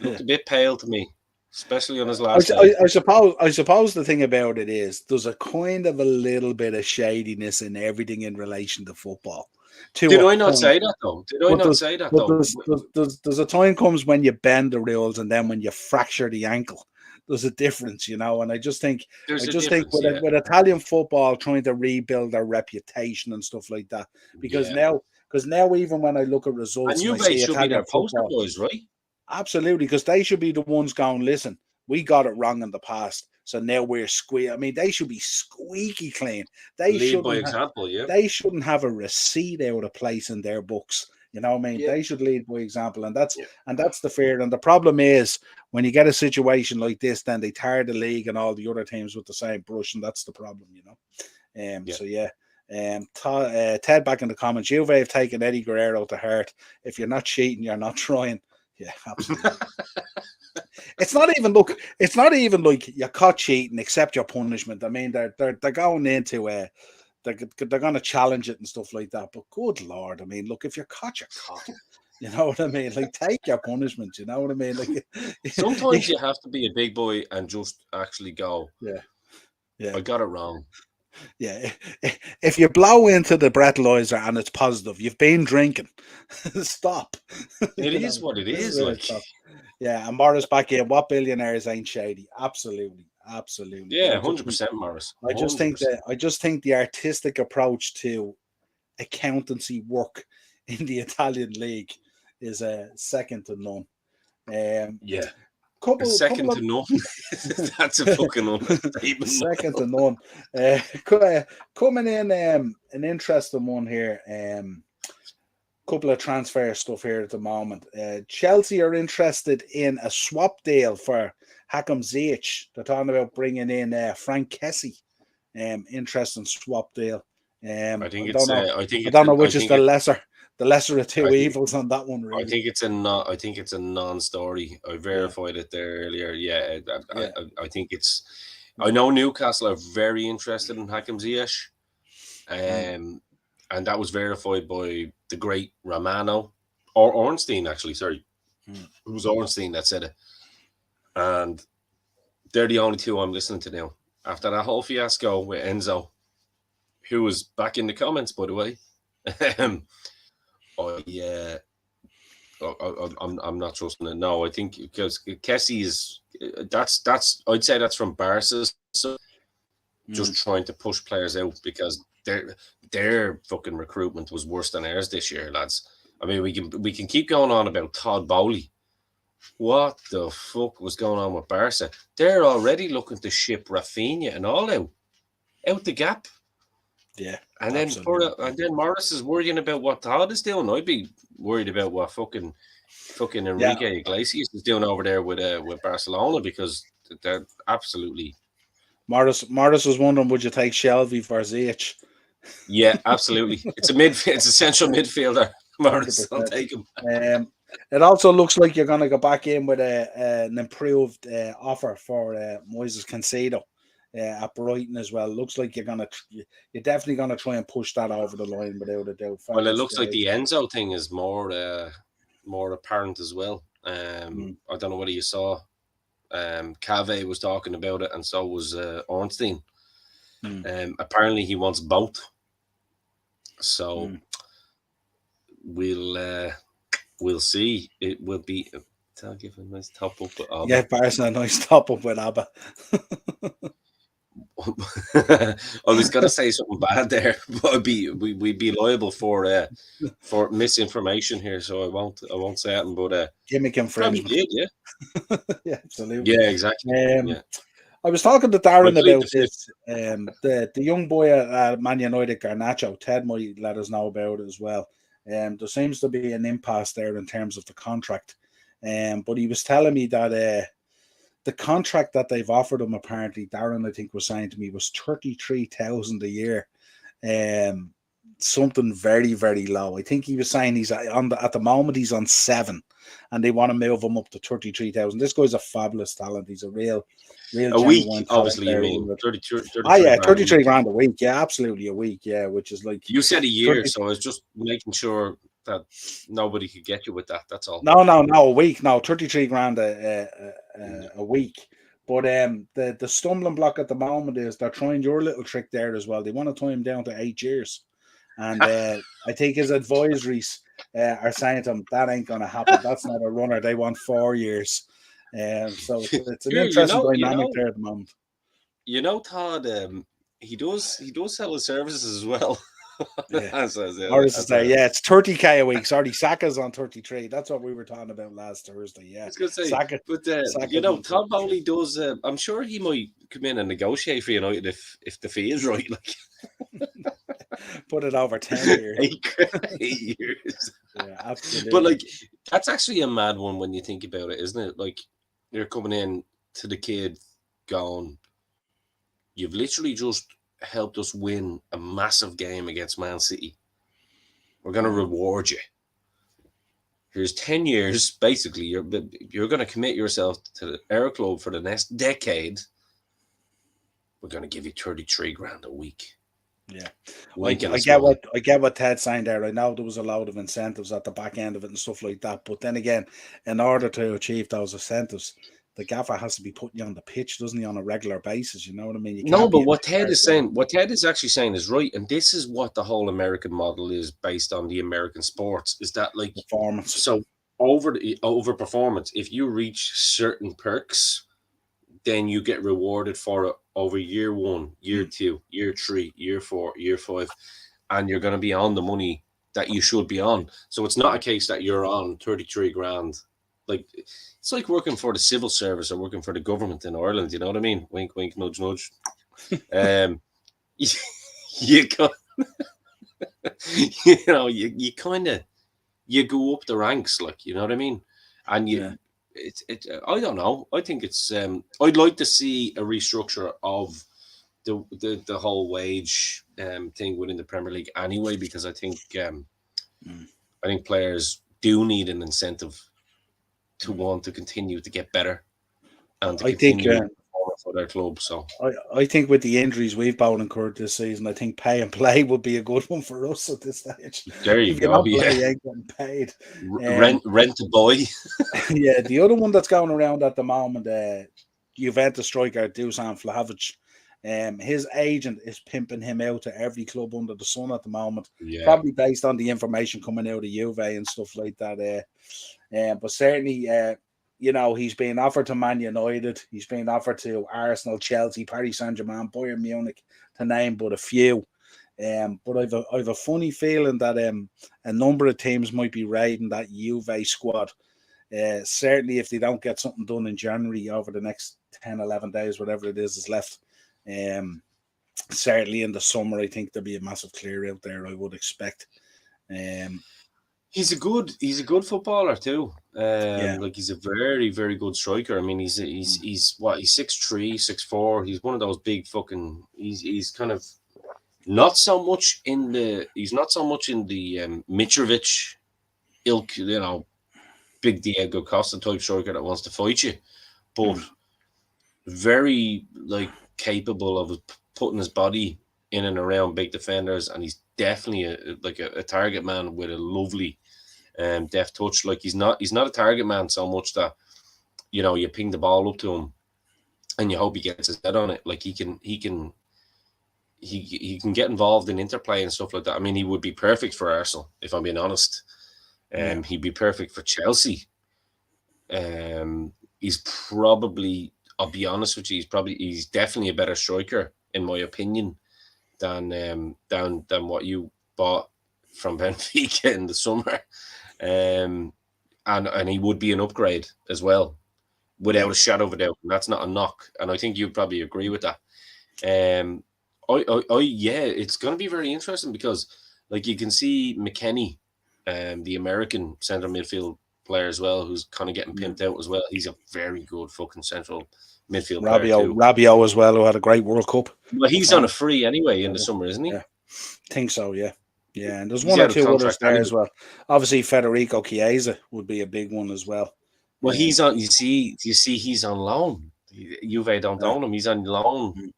Looked a bit pale to me. especially on his last day. I suppose the thing about it is there's a kind of a little bit of shadiness in everything in relation to football. Did I not say that though? There's a time comes when you bend the rules, and then when you fracture the ankle, there's a difference, you know. And I just think with Italian football trying to rebuild their reputation and stuff like that, because now even when I look at results, and Juve should be their poster boys, right? Absolutely, because they should be the ones going, listen, we got it wrong in the past, so now we're squeaky. I mean, they should be squeaky clean. They lead by example, They shouldn't have a receipt out of place in their books. You know what I mean? Yeah. They should lead by example, and that's the fear. And the problem is when you get a situation like this, then they tar the league and all the other teams with the same brush, and that's the problem, you know. So yeah. Ted back in the comments, Juve have taken Eddie Guerrero to heart. If you're not cheating, you're not trying. Yeah, absolutely. It's not even like you're caught cheating, accept your punishment. I mean, they're going into they're going to challenge it and stuff like that. But good Lord, I mean, look, if you're caught, you're caught. You know what I mean? Like, take your punishment. You know what I mean? Like, sometimes you have to be a big boy and just actually go. Yeah. I got it wrong. Yeah, if you blow into the breathalyzer and it's positive, you've been drinking. Stop. It is what it is. Like, yeah, and Morris back in. What billionaires ain't shady? Absolutely. Yeah, 100%, Morris. 100%. I just think the artistic approach to accountancy work in the Italian league is second to none. Second to none. That's a fucking understatement. Second to none. Coming in, an interesting one here. Couple of transfer stuff here at the moment. Chelsea are interested in a swap deal for Hakim Ziyech. They're talking about bringing in Frank Kessie. Interesting swap deal. I don't know which is the lesser of two evils on that one. Really, I think it's a non-story. I verified it there earlier. Yeah, I think it's. I know Newcastle are very interested in Hakim Ziyech, and that was verified by the great Romano or Ornstein. Actually, sorry, it was Ornstein that said it, and they're the only two I'm listening to now. After that whole fiasco with Enzo, who was back in the comments, by the way. I'm not trusting it. No, I think because Kessie is that's I'd say that's from Barca, so just trying to push players out because their fucking recruitment was worse than ours this year, lads. I mean, we can keep going on about Todd Bowley. What the fuck was going on with Barca? They're already looking to ship Rafinha and all out the gap. Yeah, and then Morris is worrying about what Todd is doing. I'd be worried about what fucking Enrique Iglesias is doing over there with Barcelona because they're absolutely. Morris was wondering, would you take Shelby for Ziyech? Yeah, absolutely. It's a central midfielder. Morris, 100%. I'll take him. It also looks like you're going to go back in with an improved offer for Moises Caicedo. At Brighton as well. Looks like you're definitely gonna try and push that over the line without a doubt. Well, it looks like the Enzo thing is more apparent as well. I don't know whether you saw. Cave was talking about it, and so was Ornstein. Apparently, he wants both. So we'll see. It will be. I'll give him a nice top up with Abba. Yeah, Barca a nice top up with Abba. I was gonna say something bad there, but we'd be liable for misinformation here, so I won't say it. But gimmick infringement. Did, yeah. Yeah, absolutely. Yeah, exactly. I was talking to Darren about this. The young boy at Man United, Garnacho. Ted might let us know about it as well. There seems to be an impasse there in terms of the contract. But he was telling me that the contract that they've offered him, apparently, Darren, I think, was saying to me, was $33,000 a year. Something very, very low. I think he was saying he's at the moment he's on 7, and they want to move him up to 33,000. This guy's a fabulous talent. He's a real a week, obviously. You mean 33 grand a week? Yeah, absolutely a week. Yeah, which is like you said a year, 30, so I was just making sure that nobody could get you with that. That's all. No, a week. No, 33 grand a a week. But the stumbling block at the moment is they're trying your little trick there as well. They want to tie him down to 8 years. And I think his advisories are saying to him, that ain't going to happen. That's not a runner. They want 4 years. So it's an interesting dynamic there at the moment. You know, Todd, he does sell his services as well. Yeah. It's 30K a week. Sorry, Saka's on 33. That's what we were talking about last Thursday. Yeah, I was going to say, Saka, you know, Todd Bowley does. I'm sure he might come in and negotiate for United if the fee is right. Like, put it over 10 years. 8 years. Yeah, absolutely. But like, that's actually a mad one when you think about it, isn't it? Like, you're coming in to the kid, going, you've literally just helped us win a massive game against Man City. We're going to reward you. Here's 10 years. Basically, you're going to commit yourself to our club for the next decade. We're going to give you 33 grand a week. Yeah, I get what Ted's saying there. I know there was a load of incentives at the back end of it and stuff like that. But then again, in order to achieve those incentives, the gaffer has to be putting you on the pitch, doesn't he, on a regular basis? You know what I mean? No, but what Ted is saying, what Ted is actually saying is right, and this is what the whole American model is based on. The American sports is that like performance. So over performance, if you reach certain perks, then you get rewarded for it over year 1, year 2, year 3, year 4, year 5, and you're going to be on the money that you should be on. So it's not a case that you're on 33 grand. Like, it's like working for the civil service or working for the government in Ireland. You know what I mean? Wink, wink, nudge, nudge. You go up the ranks, like, you know what I mean? And I don't know. I think it's I'd like to see a restructure of the whole wage thing within the Premier League anyway, because I think players do need an incentive to want to continue to get better and to continue for their club. So I think with the injuries we've both incurred this season, I think pay and play would be a good one for us at this stage. There you go. You ain't getting paid. Rent a boy. Yeah, the other one that's going around at the moment, Juventus striker Dusan Vlahovic. His agent is pimping him out to every club under the sun at the moment. Yeah. Probably based on the information coming out of Juve and stuff like that. But certainly, he's been offered to Man United. He's been offered to Arsenal, Chelsea, Paris Saint-Germain, Bayern Munich, to name but a few. But I've a funny feeling that a number of teams might be raiding that Juve squad. Certainly, if they don't get something done in January over the next 10, 11 days, whatever it is left. Certainly in the summer, I think there'll be a massive clear out there, I would expect. He's a good footballer too. Like, he's a very, very good striker. I mean, he's 6'3", 6'4". He's one of those big fucking. He's kind of not so much in the Mitrovic ilk, big Diego Costa type striker that wants to fight you, but very capable of putting his body in and around big defenders, and he's definitely a target man with a lovely deft touch. Like, he's not a target man so much that you ping the ball up to him and you hope he gets his head on it. Like, he can get involved in interplay and stuff like that. I mean, he would be perfect for Arsenal, if I'm being honest. He'd be perfect for Chelsea. He's probably, I'll be honest with you, he's definitely a better striker in my opinion than what you bought from Benfica in the summer. And he would be an upgrade as well, without a shadow of a doubt. And that's not a knock. And I think you'd probably agree with that. It's going to be very interesting because, like, you can see McKennie, the American centre midfield player as well, who's kind of getting pimped out as well. He's a very good fucking central midfield player too. Rabiot as well, who had a great World Cup. Well, he's on a free anyway in the summer, isn't he? Yeah, think so. Yeah, and there's one or two others there as well. Obviously, Federico Chiesa would be a big one as well. Well, he's on. You see, he's on loan. Juve don't own him. He's on loan.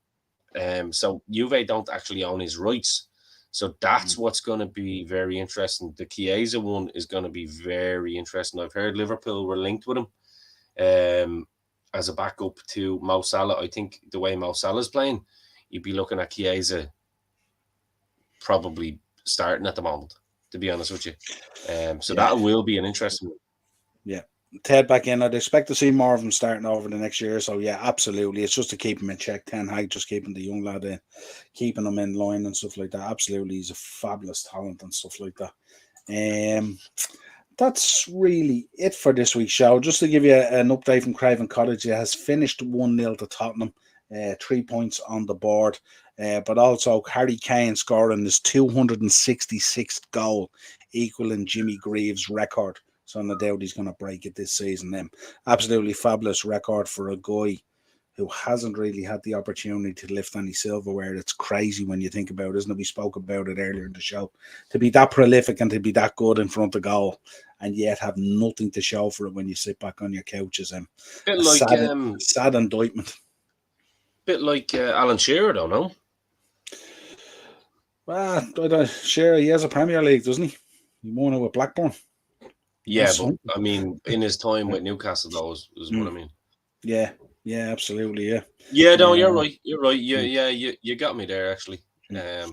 So Juve don't actually own his rights. So that's what's going to be very interesting. The Chiesa one is going to be very interesting. I've heard Liverpool were linked with him. as a backup to Mo Salah. I think the way Mo Salah's playing, you'd be looking at Chiesa probably starting at the moment, to be honest with you. So that will be an interesting one. Yeah. Ted back in. I'd expect to see more of him starting over the next year. So yeah, absolutely. It's just to keep him in check. Ten Hag, just keeping the young lad in, keeping him in line and stuff like that. Absolutely, he's a fabulous talent and stuff like that. That's really it for this week's show. Just to give you an update from Craven Cottage, it has finished 1-0 to Tottenham, 3 points on the board. But also Harry Kane scoring his 266th goal, equaling Jimmy Greaves' record. So no doubt he's going to break it this season. Absolutely fabulous record for a guy who hasn't really had the opportunity to lift any silverware. It's crazy when you think about it, isn't it? We spoke about it earlier in the show. To be that prolific and to be that good in front of goal and yet have nothing to show for it when you sit back on your couch is sad indictment. Bit like Alan Shearer, don't know. Well, Shearer, he has a Premier League, doesn't he? He won it with Blackburn. Yeah, but I mean, in his time with Newcastle, though, is what I mean. Yeah, absolutely, yeah. Yeah, no, you're right. You're right. Yeah, you got me there, actually. I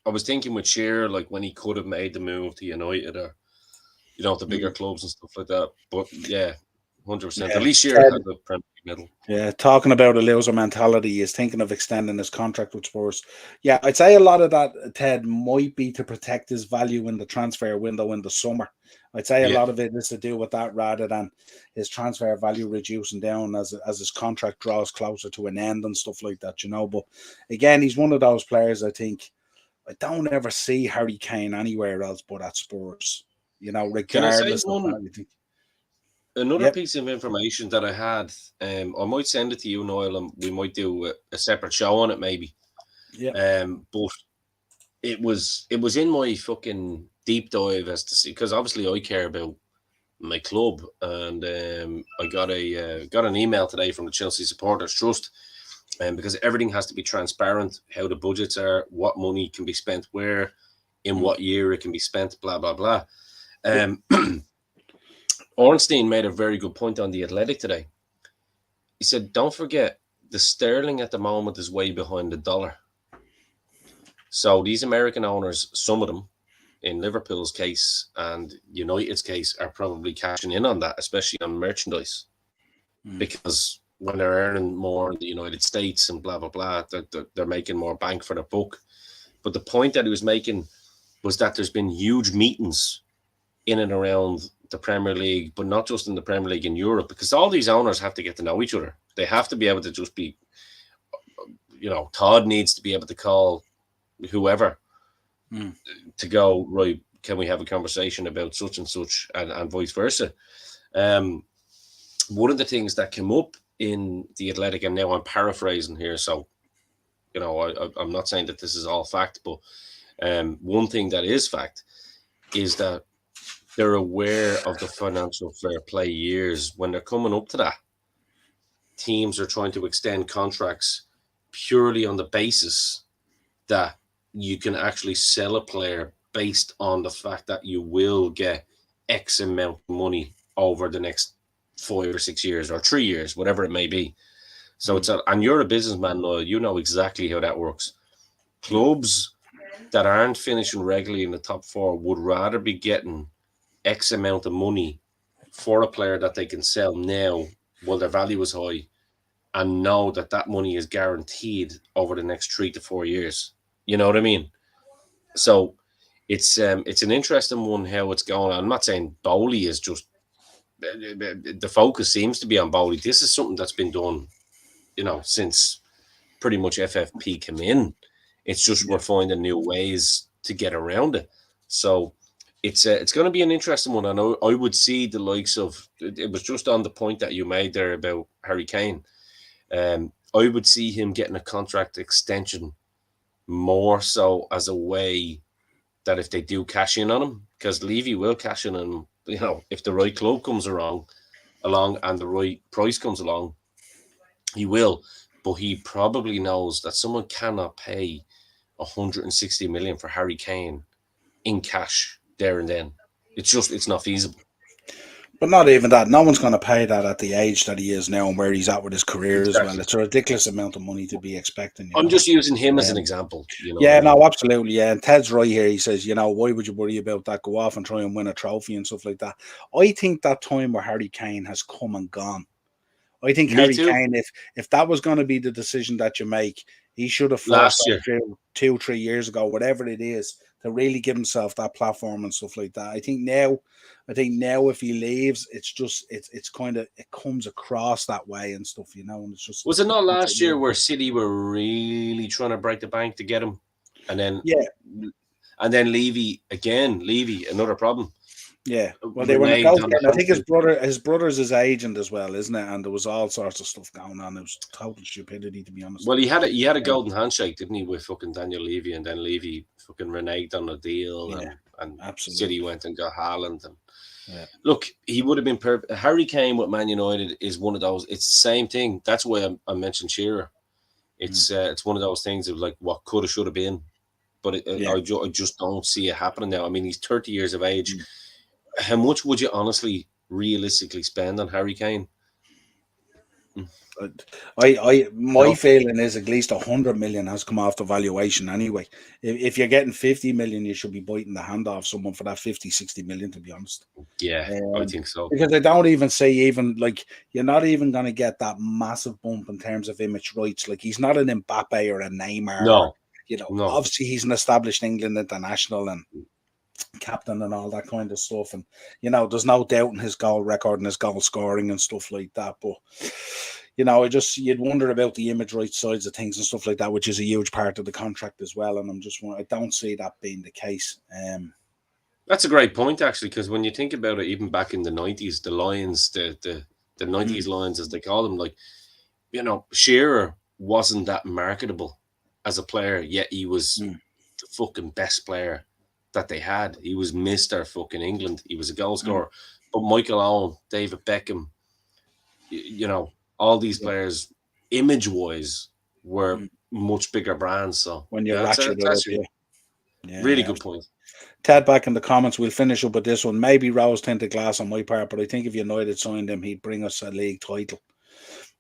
was thinking with Shearer, like when he could have made the move to United or, the bigger clubs and stuff like that. But yeah, 100%. At least Shearer had the Premier League medal. Yeah, talking about a loser mentality, he is thinking of extending his contract with Spurs. Yeah, I'd say a lot of that, Ted, might be to protect his value in the transfer window in the summer. I'd say a lot of it is to do with that rather than his transfer value reducing down as his contract draws closer to an end and stuff like that, But again, he's one of those players I think I don't ever see Harry Kane anywhere else but at Spurs. Regardless of that, you think. Another piece of information that I had, I might send it to you, Niall, and we might do a separate show on it, maybe. Yeah. But it was in my fucking deep dive as to see, because obviously I care about my club, and I got an email today from the Chelsea Supporters Trust, because everything has to be transparent, how the budgets are, what money can be spent where, in what year it can be spent, blah blah blah. Ornstein made a very good point on The Athletic today. He said, don't forget, the sterling at the moment is way behind the dollar. So these American owners, some of them, in Liverpool's case and United's case, are probably cashing in on that, especially on merchandise. Because when they're earning more in the United States and blah, blah, blah, they're making more bank for their buck. But the point that he was making was that there's been huge meetings in and around the Premier League, but not just in the Premier League, in Europe, because all these owners have to get to know each other. They have to be able to just be, Todd needs to be able to call whoever to go, right, can we have a conversation about such and such, and vice versa. One of the things that came up in The Athletic, and now I'm paraphrasing here, so, I'm not saying that this is all fact, but one thing that is fact is that they're aware of the financial fair play years. When they're coming up to that, teams are trying to extend contracts purely on the basis that you can actually sell a player based on the fact that you will get X amount of money over the next 5 or 6 years or 3 years, whatever it may be. So and you're a businessman, Noel, you know exactly how that works. Clubs that aren't finishing regularly in the top 4 would rather be getting X amount of money for a player that they can sell now while their value is high, and know that money is guaranteed over the next 3 to 4 years. You know what I mean? So it's an interesting one how it's going. I'm not saying Bowley is just the focus seems to be on Bowley. This is something that's been done, since pretty much FFP came in. It's just we're finding new ways to get around it. So it's going to be an interesting one. And I would see the likes of, it was just on the point that you made there about Harry Kane. I would see him getting a contract extension more so as a way that if they do cash in on him, because Levy will cash in on him, if the right club comes along and the right price comes along, he will. But he probably knows that someone cannot pay 160 million for Harry Kane in cash there and then. It's not feasible. But not even that. No one's going to pay that at the age that he is now and where he's at with his career as well. Exactly. It's a ridiculous amount of money to be expecting. I'm just using him as an example. You know yeah, what I mean? no, absolutely. Yeah, and Ted's right here. He says, why would you worry about that? Go off and try and win a trophy and stuff like that. I think that time where Harry Kane has come and gone. I think Me Harry too. Kane, if that was going to be the decision that you make, he should have Last forced year. that 2-3 years ago, whatever it is, to really give himself that platform and stuff like that. I think now if he leaves, it's kind of, it comes across that way and stuff, and it's just. Was it not last year where City were really trying to break the bank to get him, and then Levy, another problem. Yeah, well, they were negotiating. I think his brother's his agent as well, isn't it? And there was all sorts of stuff going on. It was total stupidity, to be honest. Well, he had a golden handshake, didn't he, with fucking Daniel Levy, and then Levy fucking reneged on the deal, and City went and got Haaland. And look, he would have been perfect. Harry Kane with Man United is one of those. It's the same thing. That's why I mentioned Shearer. It's one of those things of like what could have, should have been, but I just don't see it happening now. I mean, he's 30 years of age. How much would you honestly, realistically spend on Harry Kane? My feeling is at least 100 million has come off the valuation anyway. If you're getting 50 million, you should be biting the hand off someone for that 50-60 million, to be honest. Yeah, I think so. Because I don't even say like you're not even going to get that massive bump in terms of image rights. Like he's not an Mbappe or a Neymar. No. Obviously he's an established England international and captain and all that kind of stuff, and there's no doubt in his goal record and his goal scoring and stuff like that, but you'd wonder about the image rights sides of things and stuff like that, which is a huge part of the contract as well, and I don't see that being the case. That's a great point, actually, because when you think about it, even back in the 90s, the Lions, the 90s Lions, as they call them, like, Shearer wasn't that marketable as a player, yet he was the fucking best player that they had. He was Mr. fucking England. He was a goal scorer. But Michael Owen, David Beckham, all these players, image-wise, were much bigger brands. So when you're ratchet really good point. Ted back in the comments, we'll finish up with this one. Maybe rose tinted glass on my part, but I think if United signed him, he'd bring us a league title.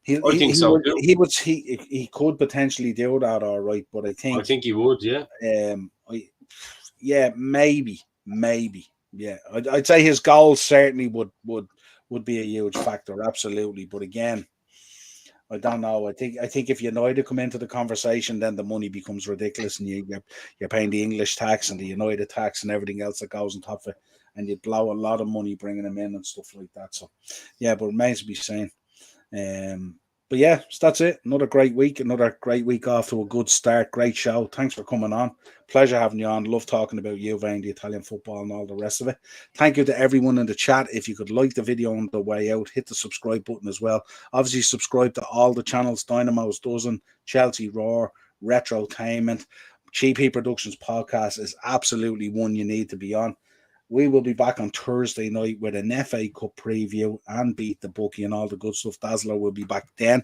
I think so. He could potentially do that, all right. But I think he would. Yeah. Maybe. Yeah, I'd say his goals certainly would be a huge factor, absolutely. But again, I don't know. I think if United come into the conversation, then the money becomes ridiculous, and you're paying the English tax and the United tax and everything else that goes on top of it, and you blow a lot of money bringing them in and stuff like that. So, yeah, but it remains to be seen. But yeah, so that's it. Another great week off to a good start. Great show. Thanks for coming on. Pleasure having you on. Love talking about Juve and the Italian football and all the rest of it. Thank you to everyone in the chat. If you could like the video on the way out, hit the subscribe button as well. Obviously, subscribe to all the channels: Dynamo's Dozen, Chelsea Roar, Retrotainment, GP Productions podcast is absolutely one you need to be on. We will be back on Thursday night with an FA Cup preview and Beat the Bookie and all the good stuff. Dazzler will be back then.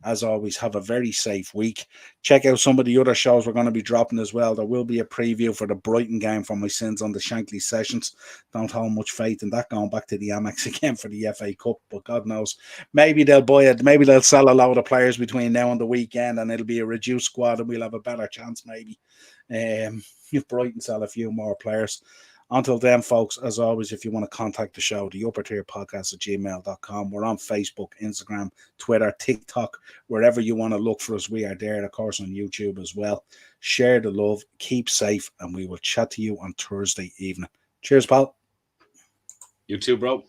As always, have a very safe week. Check out some of the other shows we're going to be dropping as well. There will be a preview for the Brighton game for my sins on the Shankly Sessions. Don't hold much faith in that going back to the Amex again for the FA Cup, but God knows. Maybe they'll buy it. Maybe they'll sell a load of players between now and the weekend and it'll be a reduced squad and we'll have a better chance maybe. If Brighton sell a few more players. Until then, folks, as always, if you want to contact the show, the upper tier podcast at gmail.com. We're on Facebook, Instagram, Twitter, TikTok, wherever you want to look for us. We are there, of course, on YouTube as well. Share the love, keep safe, and we will chat to you on Thursday evening. Cheers, pal. You too, bro.